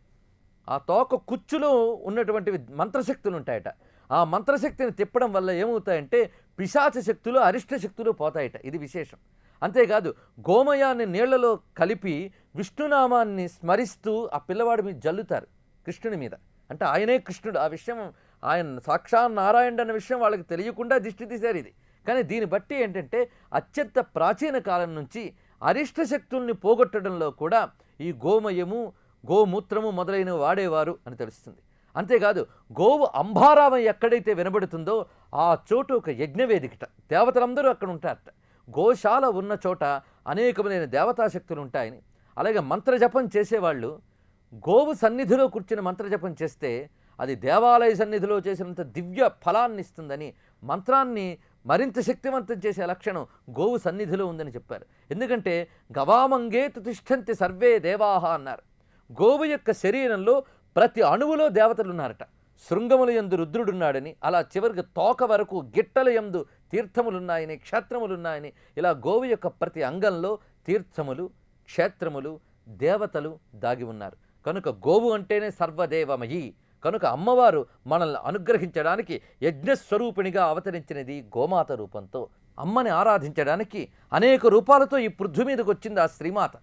Speaker 1: ఆ తోక కుచ్చులో ఉన్నటువంటి మంత్రశక్తులు ఉంటాయట. ఆ మంత్రశక్తిని తిప్పడం వల్ల ఏమవుతాయంటే పిశాచ శక్తులు, అరిష్ట శక్తులు పోతాయట. ఇది విశేషం. అంతేకాదు గోమయాన్ని నీళ్లలో కలిపి విష్ణునామాన్ని స్మరిస్తూ ఆ పిల్లవాడి మీద జల్లుతారు, కృష్ణుని మీద. అంటే ఆయనే కృష్ణుడు. ఆ విషయం ఆయన సాక్షాత్ నారాయణుడు అన్న విషయం వాళ్ళకి తెలియకుండా దిష్టి తీశారు ఇది. కానీ దీన్ని బట్టి ఏంటంటే అత్యంత ప్రాచీన కాలం నుంచి అరిష్ట శక్తుల్ని పోగొట్టడంలో కూడా ఈ గోమయము, గోమూత్రము మొదలైనవి వాడేవారు అని తెలుస్తుంది. అంతేకాదు గోవు అంబారావం ఎక్కడైతే వినబడుతుందో ఆ చోటు ఒక యజ్ఞవేదికట. దేవతలందరూ అక్కడ ఉంటారట. గోశాల ఉన్న చోట అనేకమైన దేవతాశక్తులు ఉంటాయని, అలాగే మంత్రజపం చేసేవాళ్ళు గోవు సన్నిధిలో కూర్చుని మంత్రజపం చేస్తే అది దేవాలయ సన్నిధిలో చేసినంత దివ్య ఫలాన్ని ఇస్తుందని, మంత్రాన్ని మరింత శక్తివంతం చేసే లక్షణం గోవు సన్నిధిలో ఉందని చెప్పారు. ఎందుకంటే గవామంగేతు తిష్టంతి సర్వే దేవాహ అన్నారు. గోవు యొక్క శరీరంలో ప్రతి అణువులో దేవతలు ఉన్నారట. శృంగముల యందు రుద్రుడున్నాడని, అలా చివరికి తోక వరకు గిట్టల యందు తీర్థములున్నాయని, క్షేత్రములున్నాయని, ఇలా గోవు యొక్క ప్రతి అంగంలో తీర్థములు, క్షేత్రములు, దేవతలు దాగి ఉన్నారు. కనుక గోవు అంటేనే సర్వదేవమయి. కనుక అమ్మవారు మనల్ని అనుగ్రహించడానికి యజ్ఞస్వరూపిణిగా అవతరించినది గోమాత రూపంతో. అమ్మని ఆరాధించడానికి అనేక రూపాలతో ఈ పృథ్వీ మీదకి వచ్చింది ఆ శ్రీమాత.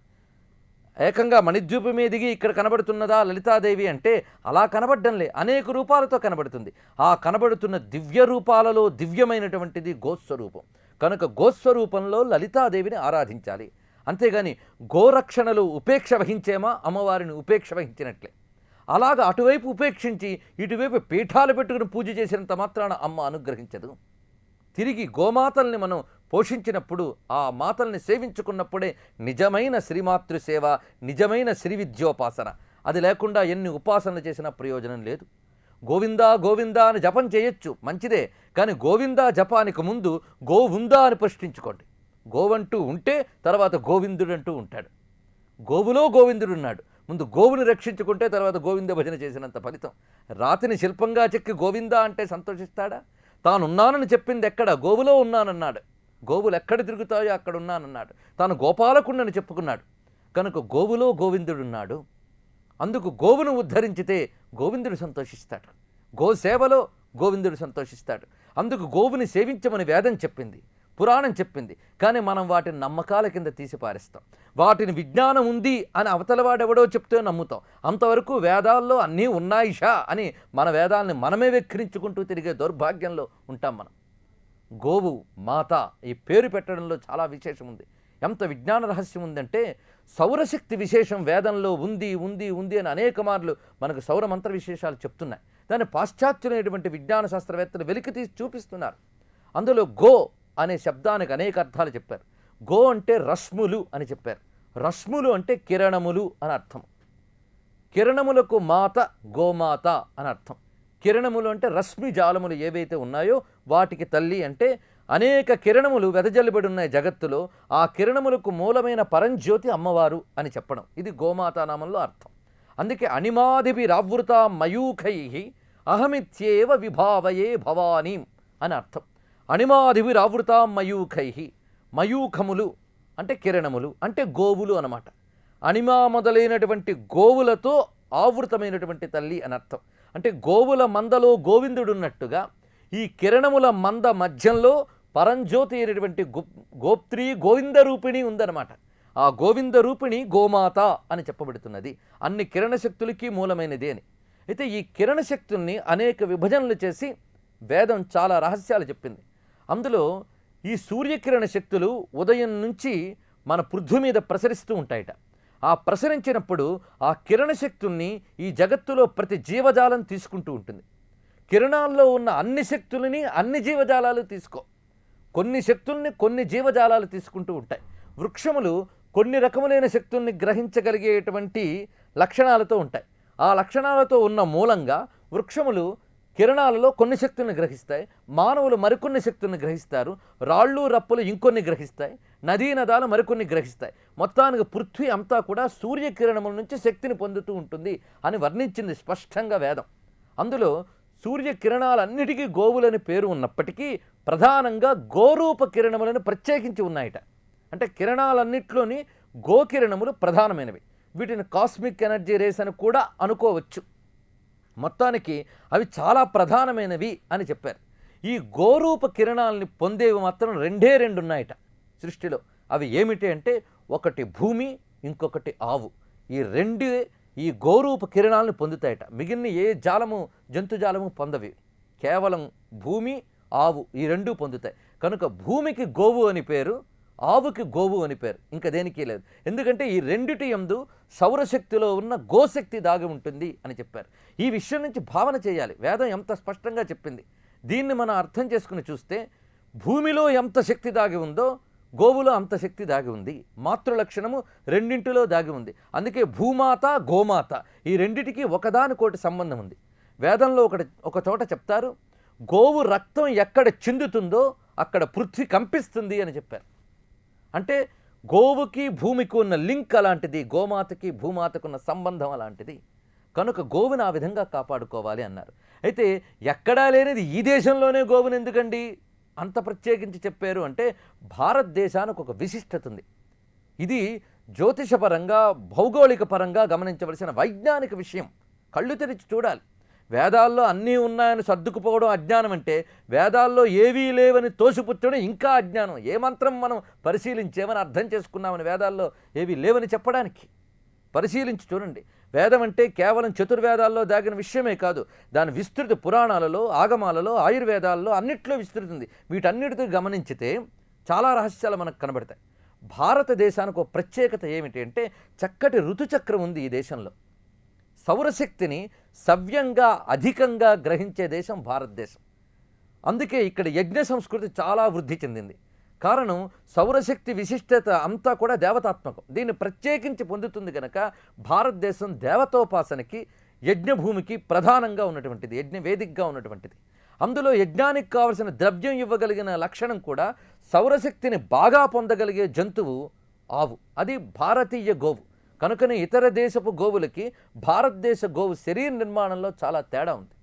Speaker 1: ఏకంగా మణిద్వీపమే దిగి ఇక్కడ కనబడుతున్నదా లలితాదేవి అంటే అలా కనబడ్డంలే, అనేక రూపాలతో కనబడుతుంది. ఆ కనబడుతున్న దివ్య రూపాలలో దివ్యమైనటువంటిది గోస్వరూపం. కనుక గోస్వరూపంలో లలితాదేవిని ఆరాధించాలి. అంతేగాని గోరక్షణలో ఉపేక్ష వహించేమా అమ్మవారిని ఉపేక్ష వహించినట్లే. అలాగ అటువైపు ఉపేక్షించి ఇటువైపు పీఠాలు పెట్టుకుని పూజ చేసినంత మాత్రాన అమ్మ అనుగ్రహించదు. తిరిగి గోమాతల్ని మనం పోషించినప్పుడు, ఆ మాతల్ని సేవించుకున్నప్పుడే నిజమైన శ్రీమాతృ సేవ, నిజమైన శ్రీ విద్యోపాసన. అది లేకుండా ఎన్ని ఉపాసనలు చేసినా ప్రయోజనం లేదు. గోవిందా గోవిందా అని జపం చేయొచ్చు, మంచిదే. కానీ గోవిందా జపానికి ముందు గోవుందా అని ప్రశ్నించుకోండి. గోవంటూ ఉంటే తర్వాత గోవిందుడంటూ ఉంటాడు. గోవులో గోవిందుడున్నాడు. ముందు గోవుని రక్షించుకుంటే తర్వాత గోవింద భజన చేసినంత ఫలితం. రాతిని శిల్పంగా చెక్కి గోవిందా అంటే సంతోషిస్తాడా? తానున్నానని చెప్పింది ఎక్కడ? గోవులో ఉన్నానన్నాడు. గోవులు ఎక్కడ తిరుగుతాయో అక్కడ ఉన్నానన్నాడు. తాను గోపాలకుండని చెప్పుకున్నాడు. కనుక గోవులో గోవిందుడున్నాడు. అందుకు గోవును ఉద్ధరించితే గోవిందుడు సంతోషిస్తాడు. గోసేవలో గోవిందుడు సంతోషిస్తాడు. అందుకు గోవుని సేవించమని వేదం చెప్పింది, పురాణం చెప్పింది. కానీ మనం వాటిని నమ్మకాల కింద తీసి పారేస్తాం. వాటిని విజ్ఞానం ఉంది అని అవతలవాడెవడో చెప్తే నమ్ముతాం. అంతవరకు వేదాల్లో అన్నీ ఉన్నాయిషా అని మన వేదాలని మనమే వెక్కిరించుకుంటూ తిరిగే దౌర్భాగ్యంలో ఉంటాం మనం. గోవు మాత ఈ పేరు పెట్టడంలో చాలా విశేషం ఉంది. ఎంత విజ్ఞాన రహస్యం ఉందంటే, సౌరశక్తి విశేషం వేదంలో ఉంది ఉంది ఉంది అని అనేక మార్లు మనకు సౌరమంత్ర విశేషాలు చెప్తున్నాయి. దాన్ని పాశ్చాత్యులైనటువంటి విజ్ఞాన శాస్త్రవేత్తలు వెలికి తీసి చూపిస్తున్నారు. అందులో గో అనే శబ్దానికి అనేక అర్థాలు చెప్పారు. గో అంటే రశ్ములు అని చెప్పారు. రశ్ములు అంటే కిరణములు అని అర్థం. కిరణములకు మాత గోమాత అని అర్థం. కిరణములు అంటే రశ్మి జాలములు ఏవైతే ఉన్నాయో వాటికి తల్లి. అంటే అనేక కిరణములు వెదజల్లిబడి ఉన్నాయి జగత్తులో. ఆ కిరణములకు మూలమైన పరంజ్యోతి అమ్మవారు అని చెప్పడం, ఇది గోమాతా నామంలో అర్థం. అందుకే అణిమాదిభిరావృత మయూఖై అహమిత్యేవ విభావయే భవానీం అని అర్థం. అణిమాదిభిరావృత మయూఖై, మయూఖములు అంటే కిరణములు అంటే గోవులు అన్నమాట. అణిమా మొదలైనటువంటి గోవులతో ఆవృతమైనటువంటి తల్లి అని అర్థం. అంటే గోవుల మందలో గోవిందుడున్నట్టుగా ఈ కిరణముల మంద మధ్యంలో పరంజ్యోతి అయినటువంటి గోప్త్రి గోవింద రూపిణి ఉందన్నమాట. ఆ గోవింద రూపిణి గోమాత అని చెప్పబడుతున్నది. అన్ని కిరణ శక్తులకి మూలమైనది అని. అయితే ఈ కిరణ శక్తుల్ని అనేక విభజనలు చేసి వేదం చాలా రహస్యాలు చెప్పింది. అందులో ఈ సూర్యకిరణ శక్తులు ఉదయం నుంచి మన పృథ్వీ మీద ప్రసరిస్తూ ఉంటాయట. ఆ ప్రసరించినప్పుడు ఆ కిరణ శక్తుల్ని ఈ జగత్తులో ప్రతి జీవజాలం తీసుకుంటూ ఉంటుంది. కిరణాల్లో ఉన్న అన్ని శక్తులని అన్ని జీవజాలాలు తీసుకో. కొన్ని శక్తుల్ని కొన్ని జీవజాలాలు తీసుకుంటూ ఉంటాయి. వృక్షములు కొన్ని రకములైన శక్తుల్ని గ్రహించగలిగేటువంటి లక్షణాలతో ఉంటాయి. ఆ లక్షణాలతో ఉన్న మూలంగా వృక్షములు కిరణాలలో కొన్ని శక్తుల్ని గ్రహిస్తాయి, మానవులు మరికొన్ని శక్తుల్ని గ్రహిస్తారు, రాళ్ళు రప్పులు ఇంకొన్ని గ్రహిస్తాయి, నదీ నదాలు మరికొన్ని గ్రహిస్తాయి. మొత్తానికి పృథ్వీ అంతా కూడా సూర్యకిరణముల నుంచి శక్తిని పొందుతూ ఉంటుంది అని వర్ణించింది స్పష్టంగా వేదం. అందులో సూర్యకిరణాలన్నిటికీ గోవులని పేరు ఉన్నప్పటికీ ప్రధానంగా గోరూప కిరణములను ప్రత్యేకించి ఉన్నాయట. అంటే కిరణాలన్నిట్లోని గోకిరణములు ప్రధానమైనవి. వీటిని కాస్మిక్ ఎనర్జీ రేస్ అని కూడా అనుకోవచ్చు. మొత్తానికి అవి చాలా ప్రధానమైనవి అని చెప్పారు. ఈ గోరూప కిరణాలని పొందేవి మాత్రం రెండే రెండు ఉన్నాయట సృష్టిలో. అవి ఏమిటి అంటే, ఒకటి భూమి, ఇంకొకటి ఆవు. ఈ రెండే ఈ గోరూప కిరణాలను పొందుతాయట. మిగిలిన ఏ జాలము జంతుజాలము పొందవి. కేవలం భూమి ఆవు ఈ రెండూ పొందుతాయి. కనుక భూమికి గోవు అని పేరు, ఆవుకి గోవు అని పేరు, ఇంకా దేనికి లేదు. ఎందుకంటే ఈ రెండిటి యందు సౌరశక్తిలో ఉన్న గోశక్తి దాగి ఉంటుంది అని చెప్పారు. ఈ విషయం నుంచి భావన చేయాలి. వేదం ఎంత స్పష్టంగా చెప్పింది. దీన్ని మనం అర్థం చేసుకుని చూస్తే భూమిలో ఎంత శక్తి దాగి ఉందో గోవులో అంత శక్తి దాగి ఉంది. మాతృలక్షణము రెండింటిలో దాగి ఉంది. అందుకే భూమాత గోమాత ఈ రెండిటికి ఒకదానికోటి సంబంధం ఉంది. వేదంలో ఒక చోట చెప్తారు, గోవు రక్తం ఎక్కడ చిందుతుందో అక్కడ పృథ్వీ కంపిస్తుంది అని చెప్పారు. అంటే గోవుకి భూమికి ఉన్న లింక్ అలాంటిది, గోమాతకి భూమాతకు ఉన్న సంబంధం అలాంటిది. కనుక గోవుని ఆ విధంగా కాపాడుకోవాలి అన్నారు. అయితే ఎక్కడా లేనిది ఈ దేశంలోనే గోవుని ఎందుకండి అంత ప్రత్యేకించి చెప్పారు అంటే, భారతదేశానికి ఒక విశిష్టత ఉంది. ఇది జ్యోతిషపరంగా భౌగోళిక పరంగా గమనించవలసిన వైజ్ఞానిక విషయం. కళ్ళు తెరిచి చూడాలి. వేదాల్లో అన్నీ ఉన్నాయని సర్దుకుపోవడం అజ్ఞానం అంటే, వేదాల్లో ఏవీ లేవని తోసిపుచ్చడం ఇంకా అజ్ఞానం. ఏ మంత్రం మనం పరిశీలించేమని అర్థం చేసుకున్నామని వేదాల్లో ఏవీ లేవని చెప్పడానికి. పరిశీలించి చూడండి. వేదం అంటే కేవలం చతుర్వేదాల్లో దాగిన విషయమే కాదు, దాని విస్తృతి పురాణాలలో, ఆగమాలలో, ఆయుర్వేదాలలో అన్నిట్లో విస్తృతి ఉంది. వీటన్నిటితో గమనించితే చాలా రహస్యాలు మనకు కనబడతాయి. భారతదేశానికి ఒక ప్రత్యేకత ఏమిటి అంటే చక్కటి ఋతుచక్రం ఉంది ఈ దేశంలో. సౌరశక్తిని సవ్యంగా అధికంగా గ్రహించే దేశం భారతదేశం. అందుకే ఇక్కడ యజ్ఞ సంస్కృతి చాలా వృద్ధి చెందింది. కారణం సౌరశక్తి విశిష్టత అంతా కూడా దేవతాత్మకం. దీన్ని ప్రత్యేకించి పొందుతుంది కనుక భారతదేశం దేవతోపాసనకి, యజ్ఞభూమికి ప్రధానంగా ఉన్నటువంటిది, యజ్ఞవేదికగా ఉన్నటువంటిది. అందులో యజ్ఞానికి కావలసిన ద్రవ్యం ఇవ్వగలిగిన లక్షణం కూడా సౌరశక్తిని బాగా పొందగలిగే జంతువు ఆవు. అది భారతీయ గోవు. కనుకనే ఇతర దేశపు గోవులకి భారతదేశ గోవు శరీర నిర్మాణంలో చాలా తేడా ఉంది.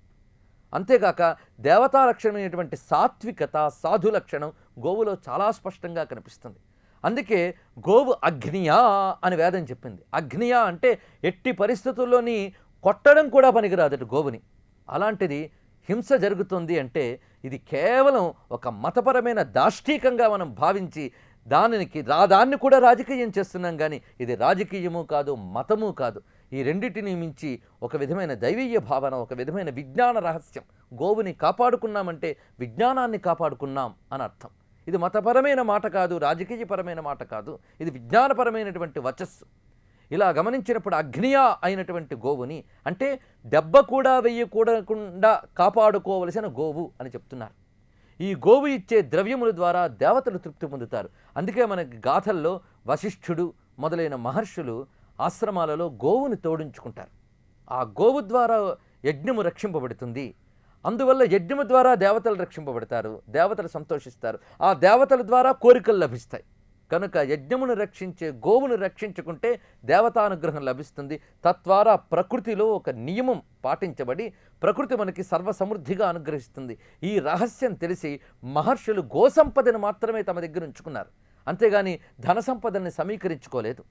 Speaker 1: అంతేకాక దేవతా లక్షణమైనటువంటి సాత్వికత, సాధు లక్షణం గోవులో చాలా స్పష్టంగా కనిపిస్తుంది. అందుకే గోవు అగ్నియా అని వేదం చెప్పింది. అగ్నియా అంటే ఎట్టి పరిస్థితుల్లోని కొట్టడం కూడా పనికిరాదట గోవుని. అలాంటిది హింస జరుగుతుంది అంటే ఇది కేవలం ఒక మతపరమైన దాష్టీకంగా మనం భావించి దాన్ని కూడా రాజకీయం చేస్తున్నాం. కానీ ఇది రాజకీయము కాదు, మతము కాదు. ఈ రెండింటిని మించి ఒక విధమైన దైవీయ భావన, ఒక విధమైన విజ్ఞాన రహస్యం. గోవుని కాపాడుకున్నామంటే విజ్ఞానాన్ని కాపాడుకున్నాం అని అర్థం. ఇది మతపరమైన మాట కాదు, రాజకీయపరమైన మాట కాదు, ఇది విజ్ఞానపరమైనటువంటి వచస్సు. ఇలా గమనించినప్పుడు అగ్నియా అయినటువంటి గోవుని అంటే దెబ్బ కూడా వెయ్యకూడకుండా కాపాడుకోవలసిన గోవు అని చెప్తున్నారు. ఈ గోవు ఇచ్చే ద్రవ్యముల ద్వారా దేవతలు తృప్తి పొందుతారు. అందుకే మనకి గాథల్లో వశిష్ఠుడు మొదలైన మహర్షులు ఆశ్రమాలలో గోవుని తోడించుకుంటారు. ఆ గోవు ద్వారా యజ్ఞము రక్షింపబడుతుంది. అందువల్ల యజ్ఞము ద్వారా దేవతలు రక్షింపబడతారు, దేవతలు సంతోషిస్తారు. ఆ దేవతల ద్వారా కోరికలు లభిస్తాయి. కనుక యజ్ఞమును రక్షించే గోవును రక్షించుకుంటే దేవతానుగ్రహం లభిస్తుంది. తద్వారా ప్రకృతిలో ఒక నియమం పాటించబడి ప్రకృతి మనకి సర్వసమృద్ధిగా అనుగ్రహిస్తుంది. ఈ రహస్యం తెలిసి మహర్షులు గోసంపదను మాత్రమే తమ దగ్గర ఉంచుకున్నారు, అంతేగాని ధన సంపదని సమీకరించుకోలేదు.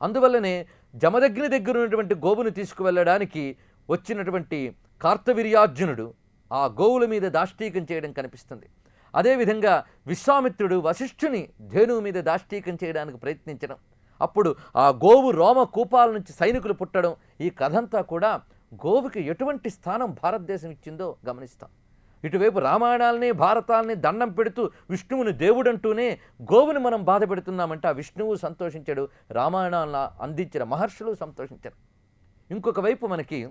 Speaker 1: అందువల్లనే జమదగ్ని దగ్గర ఉన్నటువంటి గోవును తీసుకువెళ్ళడానికి వచ్చినటువంటి కార్తవీర్యార్జునుడు ఆ గోవుల మీద దాష్టీకం చేయడం కనిపిస్తుంది. అదేవిధంగా విశ్వామిత్రుడు వశిష్ఠుని ధేనువు మీద దాష్టీకం చేయడానికి ప్రయత్నించడం, అప్పుడు ఆ గోవు రోమ కూపాల నుంచి సైనికులు పుట్టడం, ఈ కథంతా కూడా గోవుకి ఎటువంటి స్థానం భారతదేశం ఇచ్చిందో గమనిస్తాం. ఇటువైపు రామాయణాలని, భారతాలని దండం పెడుతూ విష్ణువుని దేవుడంటూనే గోవుని మనం బాధ పెడుతున్నామంటే ఆ విష్ణువు సంతోషించాడు, రామాయణాలను అందించిన మహర్షులు సంతోషించారు. ఇంకొక వైపు మనకి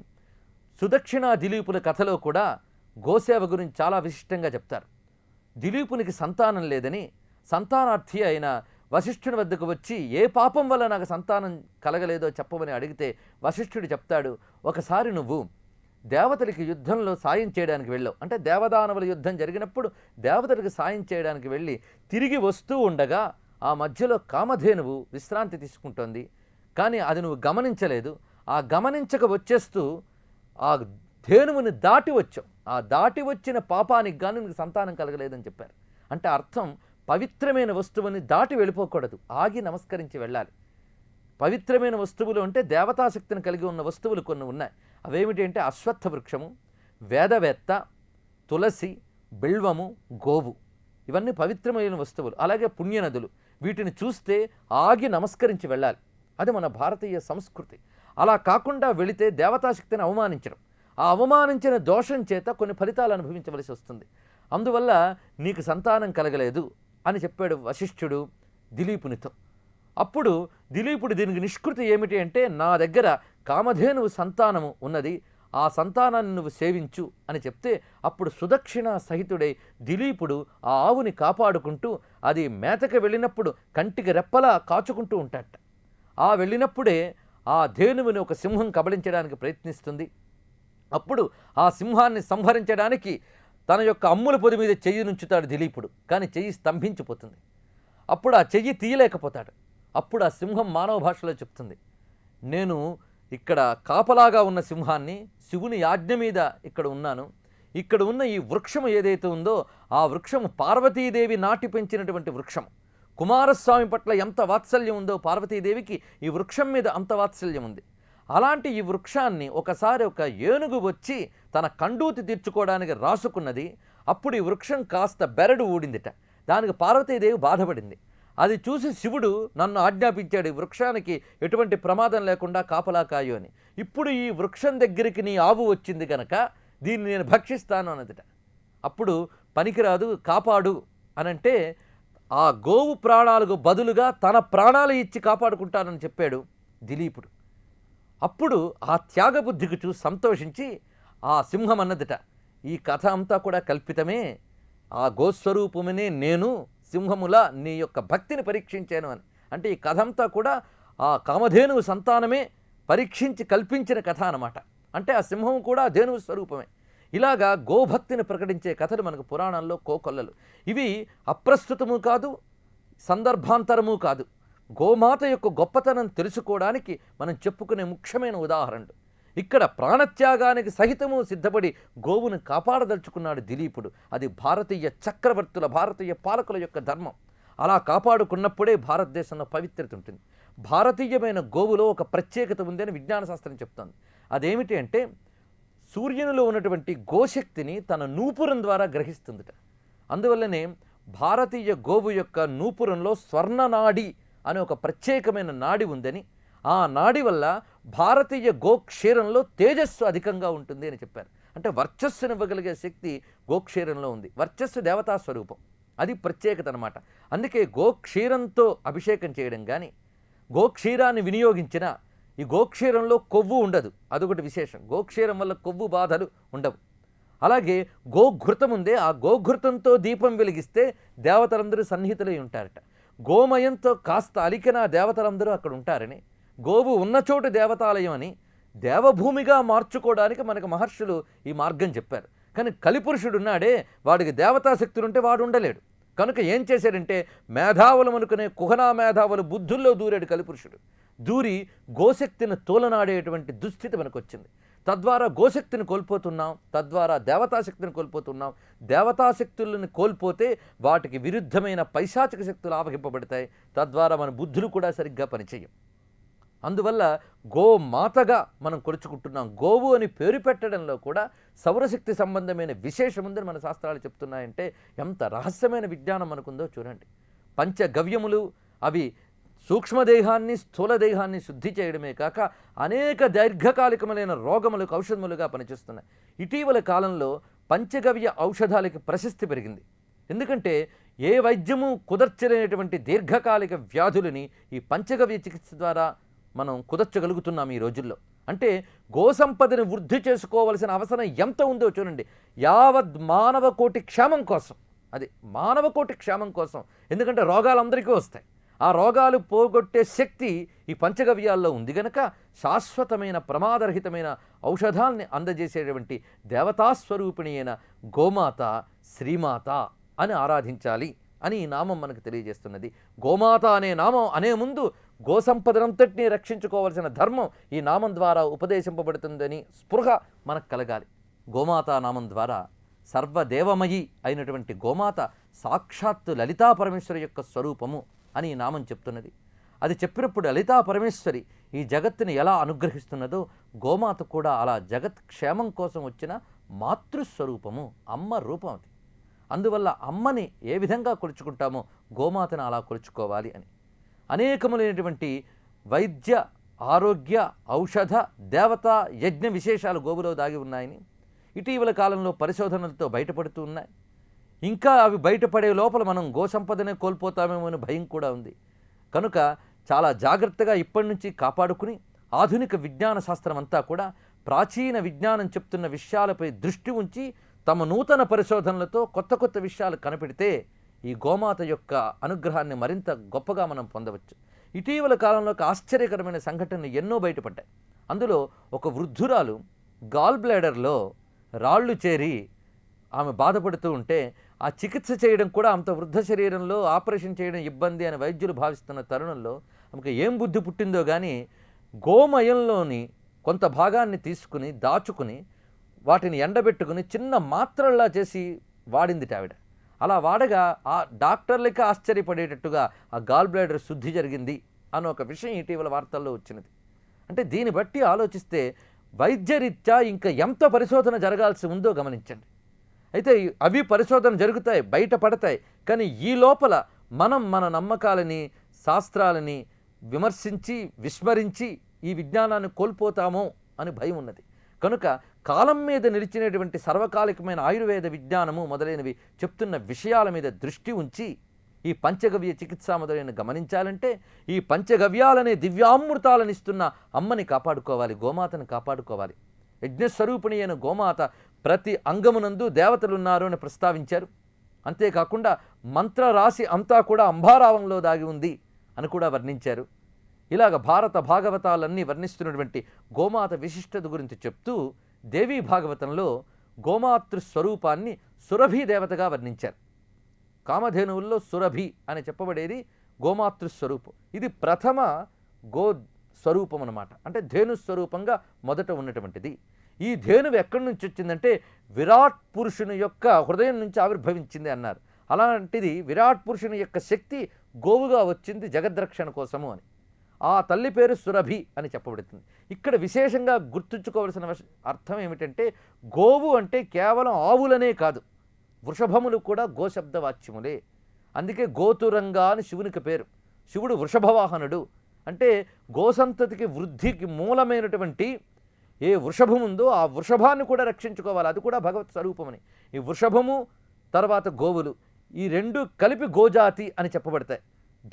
Speaker 1: సుదక్షిణ దిలీపుల కథలో కూడా గోసేవ గురించి చాలా విశిష్టంగా చెప్తారు. దిలీపునికి సంతానం లేదని సంతానార్థి అయిన వశిష్ఠుని వద్దకు వచ్చి ఏ పాపం వల్ల నాకు సంతానం కలగలేదో చెప్పమని అడిగితే వశిష్ఠుడు చెప్తాడు, ఒకసారి నువ్వు దేవతలకి యుద్ధంలో సాయం చేయడానికి వెళ్ళావు. అంటే దేవదానవుల యుద్ధం జరిగినప్పుడు దేవతలకు సాయం చేయడానికి వెళ్ళి తిరిగి వస్తూ ఉండగా ఆ మధ్యలో కామధేనువు విశ్రాంతి తీసుకుంటోంది. కానీ అది నువ్వు గమనించలేదు. ఆ గమనించక వచ్చేస్తూ ఆ ధేనువుని దాటి వచ్చావు. ఆ దాటి వచ్చిన పాపానికి కానీ నీకు సంతానం కలగలేదని చెప్పారు. అంటే అర్థం పవిత్రమైన వస్తువుని దాటి వెళ్ళిపోకూడదు, ఆగి నమస్కరించి వెళ్ళాలి. పవిత్రమైన వస్తువులు అంటే దేవతాశక్తిని కలిగి ఉన్న వస్తువులు కొన్ని ఉన్నాయి. అవేమిటి అంటే అశ్వత్థ వృక్షము, వేదవేత్త, తులసి, బిల్వము, గోవు, ఇవన్నీ పవిత్రమైన వస్తువులు. అలాగే పుణ్యనదులు, వీటిని చూస్తే ఆగి నమస్కరించి వెళ్ళాలి. అది మన భారతీయ సంస్కృతి. అలా కాకుండా వెళితే దేవతాశక్తిని అవమానించడం, ఆ అవమానించిన దోషం చేత కొన్ని ఫలితాలు అనుభవించవలసి వస్తుంది. అందువల్ల నీకు సంతానం కలగలేదు అని చెప్పాడు వశిష్ఠుడు దిలీపునితో. అప్పుడు దిలీపుడు దీనికి నిష్కృతి ఏమిటి అంటే, నా దగ్గర కామధేనువు సంతానము ఉన్నది, ఆ సంతానాన్ని నువ్వు సేవించు అని చెప్తే అప్పుడు సుదక్షిణ సహితుడై దిలీపుడు ఆ ఆవుని కాపాడుకుంటూ అది మేతకి వెళ్ళినప్పుడు కంటికి రెప్పలా కాచుకుంటూ ఉంటాడట. ఆ వెళ్ళినప్పుడే ఆ ధేనువుని ఒక సింహం కబళించడానికి ప్రయత్నిస్తుంది. అప్పుడు ఆ సింహాన్ని సంహరించడానికి తన యొక్క అమ్ముల పొది మీద చెయ్యి నుంచుతాడు దిలీపుడు, కానీ చెయ్యి స్తంభించిపోతుంది. అప్పుడు ఆ చెయ్యి తీయలేకపోతాడు. అప్పుడు ఆ సింహం మానవ భాషలో చెప్తుంది, నేను ఇక్కడ కాపలాగా ఉన్న సింహాన్ని, శివుని ఆజ్ఞ మీద ఇక్కడ ఉన్నాను. ఇక్కడ ఉన్న ఈ వృక్షము ఏదైతే ఉందో ఆ వృక్షము పార్వతీదేవి నాటి పెంచినటువంటి వృక్షం. కుమారస్వామి పట్ల ఎంత వాత్సల్యం ఉందో పార్వతీదేవికి ఈ వృక్షం మీద అంత వాత్సల్యం ఉంది. అలాంటి ఈ వృక్షాన్ని ఒకసారి ఒక ఏనుగు వచ్చి తన కండూతి తీర్చుకోవడానికి రాసుకున్నది. అప్పుడు ఈ వృక్షం కాస్త బెరడు ఊడిందిట. దానికి పార్వతీదేవి బాధపడింది. అది చూసి శివుడు నన్ను ఆజ్ఞాపించాడు, ఈ వృక్షానికి ఎటువంటి ప్రమాదం లేకుండా కాపలా కాయు అని. ఇప్పుడు ఈ వృక్షం దగ్గరికి నీ ఆవు వచ్చింది కనుక దీన్ని నేను భక్షిస్తాను అన్నదిట. అప్పుడు పనికిరాదు, కాపాడు అనంటే ఆ గోవు ప్రాణాలకు బదులుగా తన ప్రాణాలు ఇచ్చి కాపాడుకుంటానని చెప్పాడు దిలీపుడు. అప్పుడు ఆ త్యాగబుద్ధికి చూసి సంతోషించి ఆ సింహం అన్నదిట, ఈ కథ అంతా కూడా కల్పితమే, ఆ గోస్వరూపమనే నేను సింహములా నీ యొక్క భక్తిని పరీక్షించాను అని. అంటే ఈ కథ అంతా కూడా ఆ కామధేనువు సంతానమే పరీక్షించి కల్పించిన కథ అన్నమాట. అంటే ఆ సింహం కూడా ధేనువు స్వరూపమే. ఇలాగా గోభక్తిని ప్రకటించే కథలు మనకు పురాణాల్లో కోకొల్లలు. ఇవి అప్రస్తుతము కాదు, సందర్భాంతరము కాదు. గోమాత యొక్క గొప్పతనం తెలుసుకోవడానికి మనం చెప్పుకునే ముఖ్యమైన ఉదాహరణలు. ఇక్కడ ప్రాణత్యాగానికి సహితము సిద్ధపడి గోవును కాపాడదలుచుకున్నాడు దిలీపుడు. అది భారతీయ చక్రవర్తుల, భారతీయ పాలకుల యొక్క ధర్మం. అలా కాపాడుకున్నప్పుడే భారతదేశంలో పవిత్రత ఉంటుంది. భారతీయమైన గోవులో ఒక ప్రత్యేకత ఉంది అని విజ్ఞాన శాస్త్రం చెప్తోంది. అదేమిటి అంటే సూర్యునిలో ఉన్నటువంటి గోశక్తిని తన నూపురం ద్వారా గ్రహిస్తుందిట. అందువల్లనే భారతీయ గోవు యొక్క నూపురంలో స్వర్ణనాడి అనే ఒక ప్రత్యేకమైన నాడి ఉందని, ఆ నాడి వల్ల భారతీయ గోక్షీరంలో తేజస్సు అధికంగా ఉంటుంది అని చెప్పారు. అంటే వర్చస్సునివ్వగలిగే శక్తి గోక్షీరంలో ఉంది. వర్చస్సు దేవతా స్వరూపం, అది ప్రత్యేకత అనమాట. అందుకే గోక్షీరంతో అభిషేకం చేయడం కానీ, గోక్షీరాన్ని వినియోగించిన ఈ గోక్షీరంలో కొవ్వు ఉండదు, అదొకటి విశేషం. గోక్షీరం వల్ల కొవ్వు బాధలు ఉండవు. అలాగే గోఘృతం ఉందే, ఆ గోఘృతంతో దీపం వెలిగిస్తే దేవతలందరూ సన్నిహితులై ఉంటారట. గోమయంతో కాస్త అలికిన దేవతలందరూ అక్కడ ఉంటారని, గోవు ఉన్న చోటు దేవతాలయం అని, దేవభూమిగా మార్చుకోవడానికి మనకు మహర్షులు ఈ మార్గం చెప్పారు. కానీ కలిపురుషుడు ఉన్నాడే, వాడికి దేవతాశక్తులు ఉంటే వాడు ఉండలేడు. కనుక ఏం చేశాడంటే మేధావులు అనుకునే కుహనా మేధావులు బుద్ధుల్లో దూరాడు కలిపురుషుడు. దూరి గోశక్తిని తోలనాడేటువంటి దుస్థితి మనకు వచ్చింది. తద్వారా గోశక్తిని కోల్పోతున్నాం, తద్వారా దేవతాశక్తిని కోల్పోతున్నాం. దేవతాశక్తులను కోల్పోతే వాటికి విరుద్ధమైన పైశాచిక శక్తులు ఆవహింపబడతాయి. తద్వారా మన బుద్ధులు కూడా సరిగ్గా పనిచేయం. అందువల్ల గోమాతగా మనం కొలుచుకుంటున్నాం. గోవు అని పేరు పెట్టడంలో కూడా సౌరశక్తి సంబంధమైన విశేషం ఉందని మన శాస్త్రాలు చెప్తున్నాయంటే ఎంత రహస్యమైన విజ్ఞానం మనకుందో చూడండి. పంచగవ్యములు అవి సూక్ష్మదేహాన్ని, స్థూలదేహాన్ని శుద్ధి చేయడమే కాక అనేక దీర్ఘకాలికములైన రోగములకు ఔషధములుగా పనిచేస్తున్నాయి. ఇటీవల కాలంలో పంచగవ్య ఔషధాలకి ప్రశస్తి పెరిగింది. ఎందుకంటే ఏ వైద్యము కుదర్చలేనటువంటి దీర్ఘకాలిక వ్యాధులని ఈ పంచగవ్య చికిత్స ద్వారా మనం కుదర్చగలుగుతున్నాం ఈ రోజుల్లో. అంటే గోసంపదని వృద్ధి చేసుకోవాల్సిన అవసరం ఎంత ఉందో చూడండి. యావత్ మానవ కోటి క్షేమం కోసం, అది మానవ కోటి క్షేమం కోసం. ఎందుకంటే రోగాలు అందరికీ వస్తాయి. ఆ రోగాలు పోగొట్టే శక్తి ఈ పంచగవ్యాల్లో ఉంది గనక శాశ్వతమైన ప్రమాదరహితమైన ఔషధాల్ని అందజేసేటువంటి దేవతాస్వరూపిణి అయిన గోమాత, శ్రీమాత అని ఆరాధించాలి అని ఈ నామం మనకు తెలియజేస్తున్నది. గోమాత అనే నామం అనే ముందు గోసంపదనంతటినీ రక్షించుకోవాల్సిన ధర్మం ఈ నామం ద్వారా ఉపదేశింపబడుతుందని స్పృహ మనకు కలగాలి. గోమాతా నామం ద్వారా సర్వదేవమయి అయినటువంటి గోమాత సాక్షాత్తు లలితా పరమేశ్వరి యొక్క స్వరూపము అని ఈ నామం చెప్తున్నది. అది చెప్పినప్పుడు లలితా పరమేశ్వరి ఈ జగత్తుని ఎలా అనుగ్రహిస్తున్నదో గోమాత కూడా అలా జగత్ క్షేమం కోసం వచ్చిన మాతృస్వరూపము, అమ్మ రూపం అది. అందువల్ల అమ్మని ఏ విధంగా కొలుచుకుంటామో గోమాతను అలా కొలుచుకోవాలి అని. అనేకములైనటువంటి వైద్య, ఆరోగ్య, ఔషధ, దేవత, యజ్ఞ విశేషాలు గోవులో దాగి ఉన్నాయని ఇటీవల కాలంలో పరిశోధనలతో బయటపడుతూ ఉన్నాయి. ఇంకా అవి బయటపడే లోపల మనం గోసంపదనే కోల్పోతామేమో అని భయం కూడా ఉంది. కనుక చాలా జాగ్రత్తగా ఇప్పటి నుంచి కాపాడుకుని ఆధునిక విజ్ఞాన శాస్త్రం అంతా కూడా ప్రాచీన విజ్ఞానం చెప్తున్న విషయాలపై దృష్టి ఉంచి తమ నూతన పరిశోధనలతో కొత్త కొత్త విషయాలు కనిపెడితే ఈ గోమాత యొక్క అనుగ్రహాన్ని మరింత గొప్పగా మనం పొందవచ్చు. ఇటీవల కాలంలో ఒక ఆశ్చర్యకరమైన సంఘటనలు ఎన్నో బయటపడ్డాయి. అందులో ఒక వృద్ధురాలు గాల్ బ్లాడర్లో రాళ్ళు చేరి ఆమె బాధపడుతూ ఉంటే ఆ చికిత్స చేయడం కూడా అంత వృద్ధ శరీరంలో ఆపరేషన్ చేయడం ఇబ్బంది అని వైద్యులు భావిస్తున్న తరుణంలో ఆమెకు ఏం బుద్ధి పుట్టిందో కానీ గోమయంలోని కొంత భాగాన్ని తీసుకుని దాచుకుని వాటిని ఎండబెట్టుకుని చిన్న మాత్రల్లా చేసి వాడింది ఆవిడ. అలా వాడగా ఆ డాక్టర్లకి ఆశ్చర్యపడేటట్టుగా ఆ గాల్ బ్లాడర్ శుద్ధి జరిగింది అన్న ఒక విషయం ఇటీవల వార్తల్లో వచ్చినది. అంటే దీన్ని బట్టి ఆలోచిస్తే వైద్యరీత్యా ఇంకా ఎంత పరిశోధన జరగాల్సి ఉందో గమనించండి. అయితే అవి పరిశోధన జరుగుతాయి, బయటపడతాయి. కానీ ఈ లోపల మనం మన నమ్మకాలని, శాస్త్రాలని విమర్శించి, విస్మరించి ఈ విజ్ఞానాన్ని కోల్పోతామో అని భయం ఉన్నది. కనుక కాలం మీద నిలిచినటువంటి సర్వకాలికమైన ఆయుర్వేద విజ్ఞానము మొదలైనవి చెప్తున్న విషయాల మీద దృష్టి ఉంచి ఈ పంచగవ్య చికిత్సా మొదలైన గమనించాలంటే ఈ పంచగవ్యాలనే దివ్యామృతాలను ఇస్తున్న అమ్మని కాపాడుకోవాలి, గోమాతను కాపాడుకోవాలి. యజ్ఞస్వరూపిణి అయిన గోమాత ప్రతి అంగమునందు దేవతలున్నారు అని ప్రస్తావించారు. అంతేకాకుండా మంత్రరాశి అంతా కూడా అంబారావంలో దాగి ఉంది అని కూడా వర్ణించారు. ఇలాగ భారత భాగవతాలన్నీ వర్ణిస్తున్నటువంటి గోమాత విశిష్టత గురించి చెప్తూ దేవీ భాగవతంలో గోమాతృ స్వరూపాన్ని సురభి దేవతగా వర్ణించారు. కామధేనువుల్లో సురభి అని చెప్పబడేది గోమాతృ స్వరూపం. ఇది ప్రథమ గో స్వరూపం అన్నమాట. అంటే ధేను స్వరూపంగా మొదట ఉన్నటువంటిది. ఈ ధేనువు ఎక్కడి నుంచి వచ్చిందంటే విరాట్ పురుషుని యొక్క హృదయం నుంచి ఆవిర్భవించింది అన్నారు. అలాంటిది విరాట్ పురుషుని యొక్క శక్తి గోవుగా వచ్చింది జగద్రక్షణ కోసము అని. ఆ తల్లి పేరు సురభి అని చెప్పబడుతుంది. ఇక్కడ విశేషంగా గుర్తుంచుకోవలసిన అర్థం ఏమిటంటే గోవు అంటే కేవలం ఆవులనే కాదు, వృషభములు కూడా గోశబ్దవాచ్యములే. అందుకే గోతురంగా అని శివునికి పేరు. శివుడు వృషభవాహనుడు. అంటే గోసంతతికి వృద్ధికి మూలమైనటువంటి ఏ వృషభం ఉందో ఆ వృషభాన్ని కూడా రక్షించుకోవాలి, అది కూడా భగవత్ స్వరూపమని. ఈ వృషభము తర్వాత గోవులు ఈ రెండు కలిపి గోజాతి అని చెప్పబడతాయి.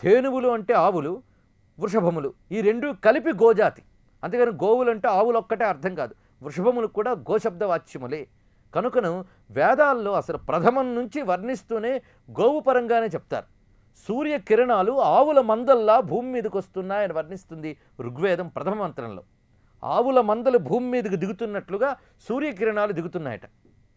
Speaker 1: ధేనువులు అంటే ఆవులు, వృషభములు ఈ రెండు కలిపి గోజాతి. అంతేగాని గోవులు అంటే ఆవులు ఒక్కటే అర్థం కాదు, వృషభములు కూడా గోశబ్దవాచ్యములే. కనుకను వేదాల్లో అసలు ప్రథమం నుంచి వర్ణిస్తూనే గోవు పరంగానే చెప్తారు. సూర్యకిరణాలు ఆవుల మందల్లా భూమి మీదకి వస్తున్నాయని వర్ణిస్తుంది ఋగ్వేదం ప్రథమ మంత్రంలో. ఆవుల మందలు భూమి మీదకి దిగుతున్నట్లుగా సూర్యకిరణాలు దిగుతున్నాయట.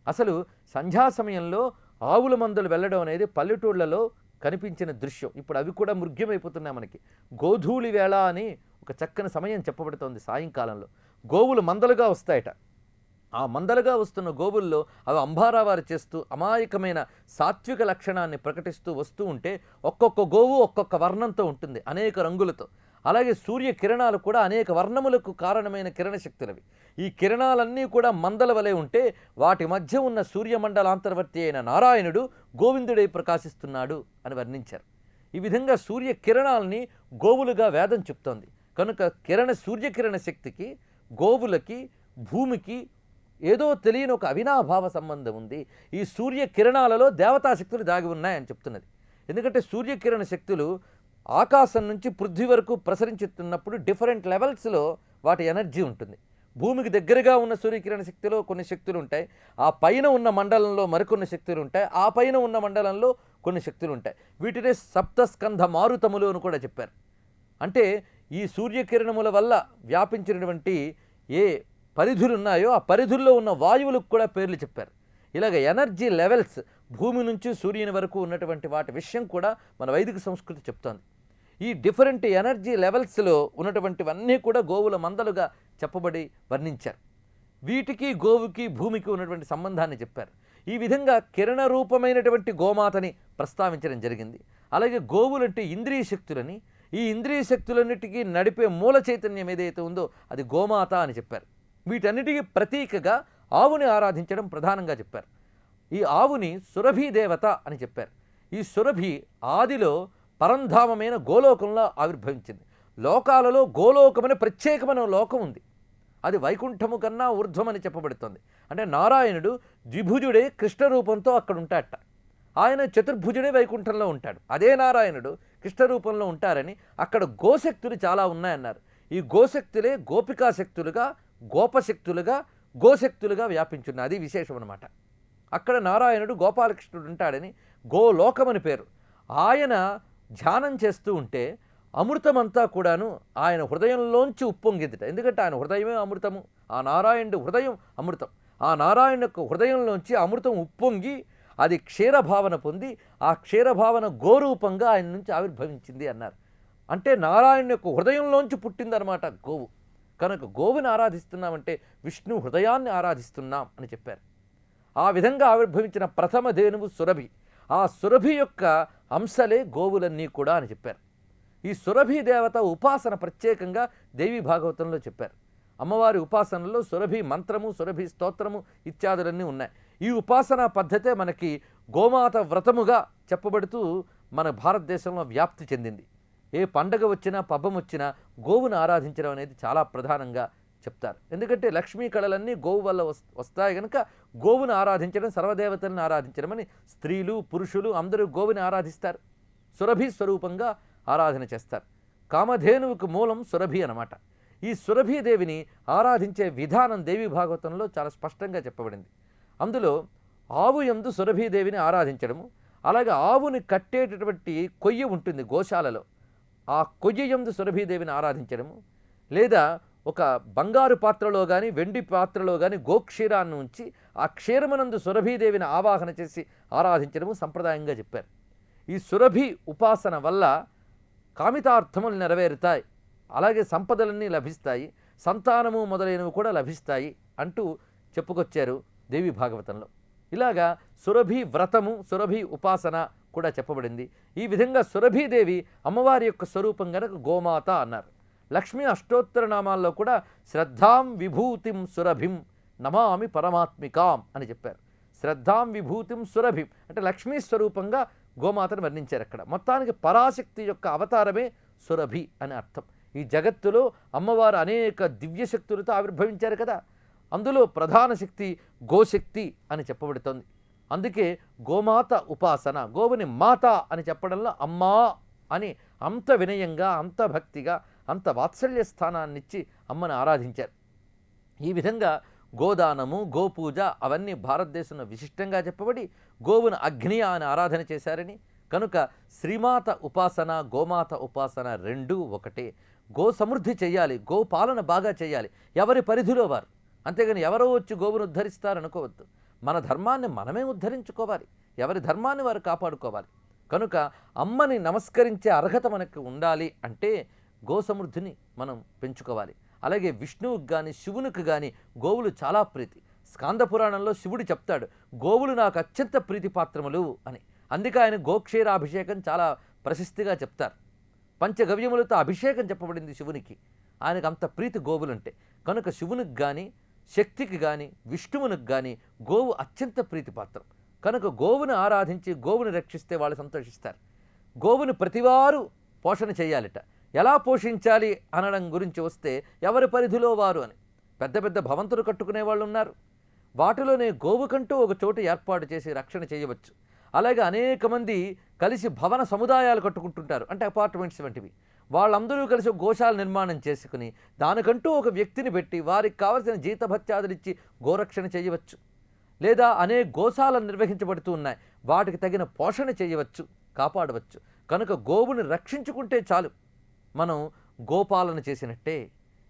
Speaker 1: అసలు సంధ్యా సమయంలో ఆవుల మందలు వెళ్ళడం అనేది పల్లెటూళ్లలో కనిపించిన దృశ్యం. ఇప్పుడు అవి కూడా మృగ్యమైపోతున్నాయి మనకి. గోధూళి వేళ అని ఒక చక్కని సమయం చెప్పబడుతోంది. సాయంకాలంలో గోవులు మందలుగా వస్తాయట. ఆ మందలుగా వస్తున్న గోవుల్లో అవి అంబారావారు చేస్తూ అమాయకమైన సాత్విక లక్షణాన్ని ప్రకటిస్తూ వస్తూ ఉంటే ఒక్కొక్క గోవు ఒక్కొక్క వర్ణంతో ఉంటుంది, అనేక రంగులతో. అలాగే సూర్య కిరణాలు కూడా అనేక వర్ణములకు కారణమైన కిరణ శక్తులవి. ఈ కిరణాలన్నీ కూడా మందల వలె ఉంటే వాటి మధ్య ఉన్న సూర్యమండలాంతర్వర్తి అయిన నారాయణుడు గోవిందుడై ప్రకాశిస్తున్నాడు అని వర్ణించారు. ఈ విధంగా సూర్య కిరణాలని గోవులుగా వేదం చెప్తోంది. కనుక సూర్యకిరణ శక్తికి గోవులకి భూమికి ఏదో తెలియని ఒక అవినాభావ సంబంధం ఉంది. ఈ సూర్యకిరణాలలో దేవతాశక్తులు దాగి ఉన్నాయని చెప్తున్నది. ఎందుకంటే సూర్యకిరణ శక్తులు ఆకాశం నుంచి పృథ్వీ వరకు ప్రసరించుతున్నప్పుడు డిఫరెంట్ లెవెల్స్లో వాటి ఎనర్జీ ఉంటుంది. భూమికి దగ్గరగా ఉన్న సూర్యకిరణ శక్తిలో కొన్ని శక్తులు ఉంటాయి, ఆ పైన ఉన్న మండలంలో మరికొన్ని శక్తులు ఉంటాయి, ఆ పైన ఉన్న మండలంలో కొన్ని శక్తులు ఉంటాయి. వీటినే సప్తస్కంధ మారుతములు అని కూడా చెప్పారు. అంటే ఈ సూర్యకిరణముల వల్ల వ్యాపించినటువంటి ఏ పరిధులు ఉన్నాయో ఆ పరిధుల్లో ఉన్న వాయువులకు కూడా పేర్లు చెప్పారు. ఇలాగ ఎనర్జీ లెవెల్స్ భూమి నుంచి సూర్యుని వరకు ఉన్నటువంటి వాటి విషయం కూడా మన వైదిక సంస్కృతి చెప్తోంది. ఈ డిఫరెంట్ ఎనర్జీ లెవెల్స్లో ఉన్నటువంటివన్నీ కూడా గోవుల మందలుగా చెప్పబడి వర్ణించారు. వీటికి గోవుకి భూమికి ఉన్నటువంటి సంబంధాన్ని చెప్పారు. ఈ విధంగా కిరణ రూపమైనటువంటి గోమాతని ప్రస్తావించడం జరిగింది. అలాగే గోవులంటే ఇంద్రియ శక్తులని, ఈ ఇంద్రియ శక్తులన్నిటికీ నడిపే మూల చైతన్యం ఏదైతే ఉందో అది గోమాత అని చెప్పారు. వీటన్నిటికీ ప్రతీకగా ఆవుని ఆరాధించడం ప్రధానంగా చెప్పారు. ఈ ఆవుని సురభి దేవత అని చెప్పారు. ఈ సురభి ఆదిలో పరంధామమైన గోలోకంలో ఆవిర్భవించింది. లోకాలలో గోలోకమని ప్రత్యేకమైన లోకం ఉంది. అది వైకుంఠము కన్నా ఊర్ధ్వమని చెప్పబడుతుంది. అంటే నారాయణుడు ద్విభుజుడే కృష్ణ రూపంతో అక్కడ ఉంటాడట. ఆయన చతుర్భుజుడే వైకుంఠంలో ఉంటాడు. అదే నారాయణుడు కృష్ణ రూపంలో ఉంటారని అక్కడ గోశక్తులు చాలా ఉన్నాయన్నారు. ఈ గోశక్తులే గోపికాశక్తులుగా, గోపశక్తులుగా, గోశక్తులుగా వ్యాపించున్నాయి. అది విశేషం అన్నమాట. అక్కడ నారాయణుడు గోపాలకృష్ణుడు ఉంటాడని గోలోకమని పేరు. ఆయన ధ్యానం చేస్తూ ఉంటే అమృతమంతా కూడాను ఆయన హృదయంలోంచి ఉప్పొంగిద్దట. ఎందుకంటే ఆయన హృదయమే అమృతము, ఆ నారాయణుడు హృదయం అమృతం. ఆ నారాయణ యొక్క హృదయంలోంచి అమృతం ఉప్పొంగి అది క్షీరభావన పొంది ఆ క్షీరభావన గోరూపంగా ఆయన నుంచి ఆవిర్భవించింది అన్నారు. అంటే నారాయణ యొక్క హృదయంలోంచి పుట్టిందనమాట గోవు. కనుక గోవుని ఆరాధిస్తున్నామంటే విష్ణు హృదయాన్ని ఆరాధిస్తున్నాం అని చెప్పారు. ఆ విధంగా ఆవిర్భవించిన ప్రథమ ధేనువు సురభి. ఆ సురభి యొక్క అంశలే గోవులన్నీ కూడా అని చెప్పారు. ఈ సురభి దేవత ఉపాసన ప్రత్యేకంగా దేవీ భాగవతంలో చెప్పారు. అమ్మవారి ఉపాసనలో సురభి మంత్రము, సురభి స్తోత్రము ఇత్యాదులన్నీ ఉన్నాయి. ఈ ఉపాసనా పద్ధతే మనకి గోమాత వ్రతముగా చెప్పబడుతూ మన భారతదేశంలో వ్యాప్తి చెందింది. ఏ పండగ వచ్చినా పబ్బం వచ్చినా గోవును ఆరాధించడం అనేది చాలా ప్రధానంగా చెప్తారు. ఎందుకంటే లక్ష్మీ కళలన్నీ గోవు వల్ల వస్తాయి కనుక గోవును ఆరాధించడం, సర్వదేవతలను ఆరాధించడం అని స్త్రీలు పురుషులు అందరూ గోవుని ఆరాధిస్తారు. సురభి స్వరూపంగా ఆరాధన చేస్తారు. కామధేనువుకు మూలం సురభి అన్నమాట. ఈ సురభీదేవిని ఆరాధించే విధానం దేవి భాగవతంలో చాలా స్పష్టంగా చెప్పబడింది. అందులో ఆవు యందు సురభీదేవిని ఆరాధించడము, అలాగే ఆవుని కట్టేటటువంటి కొయ్య ఉంటుంది గోశాలలో, ఆ కొయ్య యందు సురభీదేవిని ఆరాధించడము, లేదా ఒక బంగారు పాత్రలో కానీ వెండి పాత్రలో కానీ గోక్షీరాన్ని ఉంచి ఆ క్షీరమునందు సురభీదేవిని ఆవాహన చేసి ఆరాధించడము సంప్రదాయంగా చెప్పారు. ఈ సురభి ఉపాసన వల్ల కామితార్థములు నెరవేరుతాయి, అలాగే సంపదలన్నీ లభిస్తాయి, సంతానము మొదలైనవి కూడా లభిస్తాయి అంటూ చెప్పుకొచ్చారు దేవి భాగవతంలో. ఇలాగా సురభి వ్రతము, సురభి ఉపాసన కూడా చెప్పబడింది. ఈ విధంగా సురభీదేవి అమ్మవారి యొక్క స్వరూపం గనక గోమాత అన్నారు. లక్ష్మీ అష్టోత్తర నామాల్లో కూడా శ్రద్ధాం విభూతిం సురభిం నమామి పరమాత్మికాం అని చెప్పారు. శ్రద్ధాం విభూతిం సురభిం అంటే లక్ష్మీ స్వరూపంగా గోమాతను వర్ణించారు. అక్కడ మొత్తానికి పరాశక్తి యొక్క అవతారమే సురభి అని అర్థం. ఈ జగత్తులో అమ్మవారు అనేక దివ్యశక్తులతో ఆవిర్భవించారు కదా, అందులో ప్రధాన శక్తి గోశక్తి అని చెప్పబడుతోంది. అందుకే గోమాత ఉపాసన, గోవుని మాత అని చెప్పడంలో అమ్మా అని అంత వినయంగా, అంత భక్తిగా, అంత వాత్సల్య స్థానాన్నిచ్చి అమ్మను ఆరాధించారు. ఈ విధంగా గోదానము, గోపూజ అవన్నీ భారతదేశంలో విశిష్టంగా చెప్పబడి గోవును అగ్నియ అని ఆరాధన చేశారని, కనుక శ్రీమాత ఉపాసన గోమాత ఉపాసన రెండూ ఒకటే. గో సమృద్ధి చేయాలి, గోపాలన బాగా చేయాలి, ఎవరి పరిధిలో వారు. అంతేగాని ఎవరో వచ్చి గోవును ఉద్ధరిస్తారనుకోవద్దు. మన ధర్మాన్ని మనమే ఉద్ధరించుకోవాలి, ఎవరి ధర్మాన్ని వారు కాపాడుకోవాలి. కనుక అమ్మని నమస్కరించే అర్హత మనకు ఉండాలి అంటే గో సమృద్ధిని మనం పెంచుకోవాలి. అలాగే విష్ణువుకి కానీ శివునికి కానీ గోవులు చాలా ప్రీతి. స్కాంద పురాణంలో శివుడు చెప్తాడు, గోవులు నాకు అత్యంత ప్రీతిపాత్రములు అని. అందుకే ఆయన గోక్షీరాభిషేకం చాలా ప్రశస్తిగా చెప్తారు. పంచగవ్యములతో అభిషేకం చెప్పబడింది శివునికి, ఆయనకు అంత ప్రీతి గోవులంటే. కనుక శివునికి కానీ శక్తికి కానీ విష్ణువునికి కానీ గోవు అత్యంత ప్రీతిపాత్రం. కనుక గోవును ఆరాధించి గోవును రక్షిస్తే వాళ్ళు సంతోషిస్తారు. గోవును ప్రతివారు పోషణ చేయాలిట. ఎలా పోషించాలి అనడం గురించి వస్తే ఎవరి పరిధిలో వారు అని. పెద్ద పెద్ద భవంతులు కట్టుకునే వాళ్ళు ఉన్నారు, వాటిలోనే గోవుకంటూ ఒక చోటు ఏర్పాటు చేసి రక్షణ చేయవచ్చు. అలాగే అనేక మంది కలిసి భవన సముదాయాలు కట్టుకుంటుంటారు, అంటే అపార్ట్మెంట్స్ వంటివి. వాళ్ళందరూ కలిసి గోశాల నిర్మాణం చేసుకుని దానికంటూ ఒక వ్యక్తిని పెట్టి వారికి కావలసిన జీతభత్యాదులు ఇచ్చి గోరక్షణ చేయవచ్చు. లేదా అనేక గోశాలను నిర్వహించబడుతూ ఉన్నాయి, వాటికి తగిన పోషణ చేయవచ్చు, కాపాడవచ్చు. కనుక గోవుని రక్షించుకుంటే చాలు, మనం గోపాలన చేసినట్టే.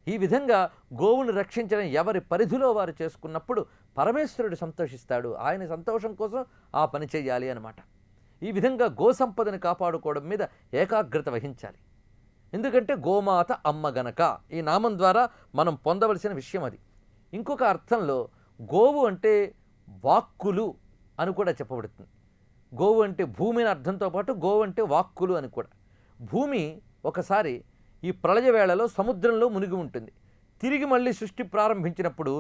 Speaker 1: ఈ విధంగా గోవును రక్షించడం ఎవరి పరిధిలో వారు చేసుకున్నప్పుడు పరమేశ్వరుడు సంతోషిస్తాడు. ఆయన సంతోషం కోసం ఆ పని చేయాలి అన్నమాట. ఈ విధంగా గో సంపదని కాపాడుకోవడం మీద ఏకాగ్రత వహించాలి. ఎందుకంటే గోమాత అమ్మ గనక ఈ నామం ద్వారా మనం పొందవలసిన విషయం అది. ఇంకొక అర్థంలో గోవు అంటే వాక్కులు అని కూడా చెప్పబడుతుంది. గోవు అంటే భూమి అని అర్థంతో పాటు గోవు అంటే వాక్కులు అని కూడా. భూమి ఒకసారి ఈ ప్రళయ వేళలో సముద్రంలో మునిగి ఉంటుంది. తిరిగి మళ్ళీ సృష్టి ప్రారంభించినప్పుడు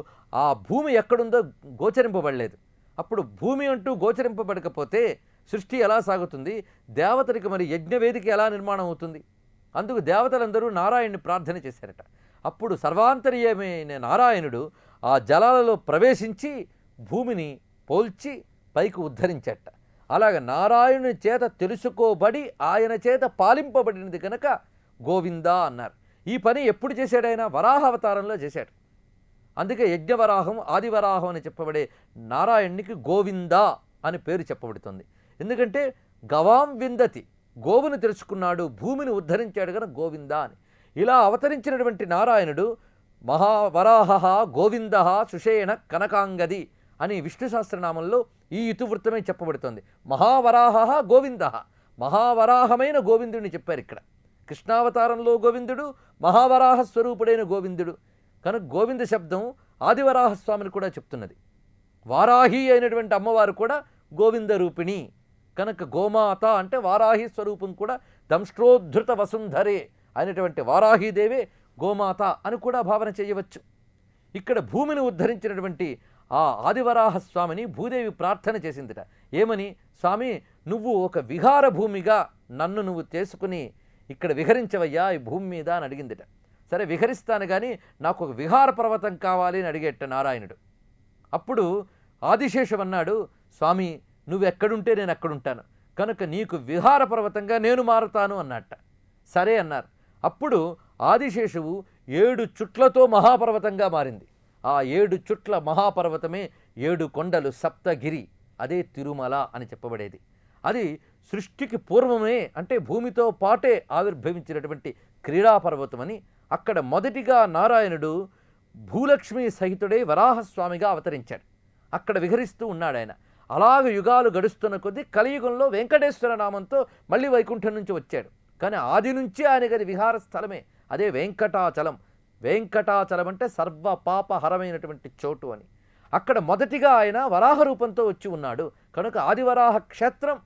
Speaker 1: ఆ భూమి ఎక్కడుందో గోచరింపబడలేదు. అప్పుడు భూమి అంటూ గోచరింపబడకపోతే సృష్టి ఎలా సాగుతుంది? దేవతలకి మరి యజ్ఞవేదిక ఎలా నిర్మాణం అవుతుంది? అందుకు దేవతలందరూ నారాయణుని ప్రార్థన చేశారట. అప్పుడు సర్వాంతర్యమైన నారాయణుడు ఆ జలాలలో ప్రవేశించి భూమిని పోల్చి పైకి ఉద్ధరించట. అలాగ నారాయణుని చేత తెలుసుకోబడి ఆయన చేత పాలింపబడినది కనుక గోవింద అన్నారు. ఈ పని ఎప్పుడు చేశాడు? ఆయన వరాహ అవతారంలో చేశాడు. అందుకే యజ్ఞవరాహం ఆదివరాహం అని చెప్పబడే నారాయణునికి గోవింద అని పేరు చెప్పబడుతుంది. ఎందుకంటే గవాం విందతి, గోవును తెలుసుకున్నాడు, భూమిని ఉద్ధరించాడు కనుక గోవింద అని. ఇలా అవతరించినటువంటి నారాయణుడు మహావరాహ గోవింద సుషేణ కనకాంగది అని విష్ణు సహస్రనామంలో ఈ ఇతివృత్తమే చెప్పబడుతుంది. మహావరాహ గోవింద, మహావరాహమైన గోవిందుడిని చెప్పారు ఇక్కడ. కృష్ణావతారంలో గోవిందుడు, మహావరాహ స్వరూపుడైన గోవిందుడు కనుక గోవింద శబ్దం ఆదివరాహస్వామిని కూడా చెప్తున్నది. వారాహి అయినటువంటి అమ్మవారు కూడా గోవింద రూపిణి కనుక గోమాత అంటే వారాహి స్వరూపం కూడా దంష్ట్రోద్ధృత వసుంధరే అయినటువంటి వారాహీదేవే గోమాత అని కూడా భావన చేయవచ్చు. ఇక్కడ భూమిని ఉద్ధరించినటువంటి ఆ ఆదివరాహస్వామిని భూదేవి ప్రార్థన చేసిందిట. ఏమని? స్వామి, నువ్వు ఒక విహార భూమిగా నన్ను నువ్వు చేసుకుని ఇక్కడ విహరించవయ్యా ఈ భూమి మీద అని అడిగిందిట. సరే విహరిస్తాను కానీ నాకు ఒక విహార పర్వతం కావాలి అని అడిగేట నారాయణుడు. అప్పుడు ఆదిశేషం అన్నాడు, స్వామి నువ్వెక్కడుంటే నేను అక్కడుంటాను, కనుక నీకు విహార పర్వతంగా నేను మారుతాను అన్నట్ట. సరే అన్నారు. అప్పుడు ఆదిశేషువు 7 చుట్లతో మహాపర్వతంగా మారింది. ఆ 7 చుట్ల మహాపర్వతమే 7 కొండలు సప్తగిరి, అదే తిరుమల అని చెప్పబడేది. అది సృష్టికి పూర్వమే, అంటే భూమితో పాటే ఆవిర్భవించినటువంటి క్రీడాపర్వతమని అక్కడ మొదటిగా నారాయణుడు భూలక్ష్మి సహితుడై వరాహస్వామిగా అవతరించాడు. అక్కడ విహరిస్తూ ఉన్నాడు ఆయన. అలాగ యుగాలు గడుస్తున్న కొద్దీ కలియుగంలో వెంకటేశ్వర నామంతో మళ్ళీ వైకుంఠం నుంచి వచ్చాడు. కానీ ఆది నుంచి ఆయనకి అది విహార స్థలమే, అదే వెంకటాచలం. వెంకటాచలం అంటే సర్వ పాపహరమైనటువంటి చోటు అని. అక్కడ మొదటిగా ఆయన వరాహ రూపంతో వచ్చి ఉన్నాడు కనుక ఆదివరాహ క్షేత్రం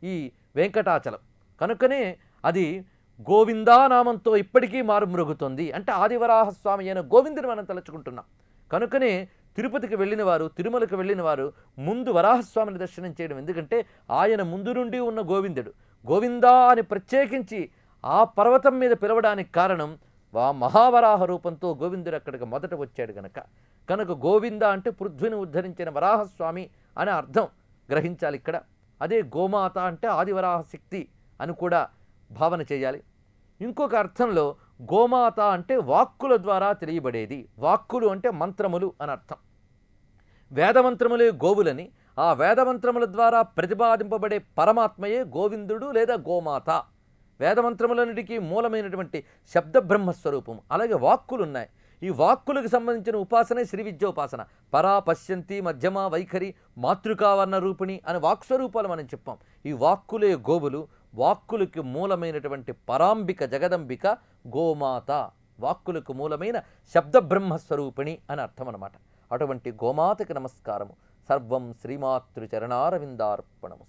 Speaker 1: ఈ వెంకటాచలం. కనుకనే అది గోవిందా నామంతో ఇప్పటికీ మారుమ్రుగుతుంది. అంటే ఆదివరాహస్వామి అయిన గోవిందుని మనం తలుచుకుంటున్నాం. కనుకనే తిరుపతికి వెళ్ళిన వారు, తిరుమలకు వెళ్ళిన వారు ముందు వరాహస్వామిని దర్శనం చేయడం. ఎందుకంటే ఆయన ముందు నుండి ఉన్న గోవిందుడు. గోవిందా అని ప్రత్యేకించి ఆ పర్వతం మీద పిలవడానికి కారణం మహావరాహ రూపంతో గోవిందుడు అక్కడికి మొదట వచ్చాడు కనుక గోవింద అంటే పృథ్వీని ఉద్ధరించిన వరాహస్వామి అనే అర్థం గ్రహించాలి ఇక్కడ. అదే గోమాత అంటే ఆదివరాహ శక్తి అని కూడా భావన చేయాలి. ఇంకొక అర్థంలో గోమాత అంటే వాక్కుల ద్వారా తెలియబడేది. వాక్కులు అంటే మంత్రములు అని అర్థం. వేదమంత్రములే గోవులని, ఆ వేదమంత్రముల ద్వారా ప్రతిపాదింపబడే పరమాత్మయే గోవిందుడు లేదా గోమాత. వేదమంత్రములన్నిటికీ మూలమైనటువంటి శబ్దబ్రహ్మస్వరూపం. అలాగే వాక్కులు ఉన్నాయి. ఈ వాక్కులకు సంబంధించిన ఉపాసనే శ్రీ విద్యోపాసన. పరా, పశ్యంతి, మధ్యమ, వైఖరి, మాతృకావర్ణ రూపిణి అని వాక్స్వరూపాలు మనం చెప్పాం. ఈ వాక్కులే గోవులు. వాక్కులకు మూలమైనటువంటి పరాంబిక జగదంబిక గోమాత. వాక్కులకు మూలమైన శబ్దబ్రహ్మస్వరూపిణి అని అర్థం అన్నమాట. అటువంటి గోమాతకి నమస్కారము. సర్వం శ్రీమాతృచరణారవిందార్పణము.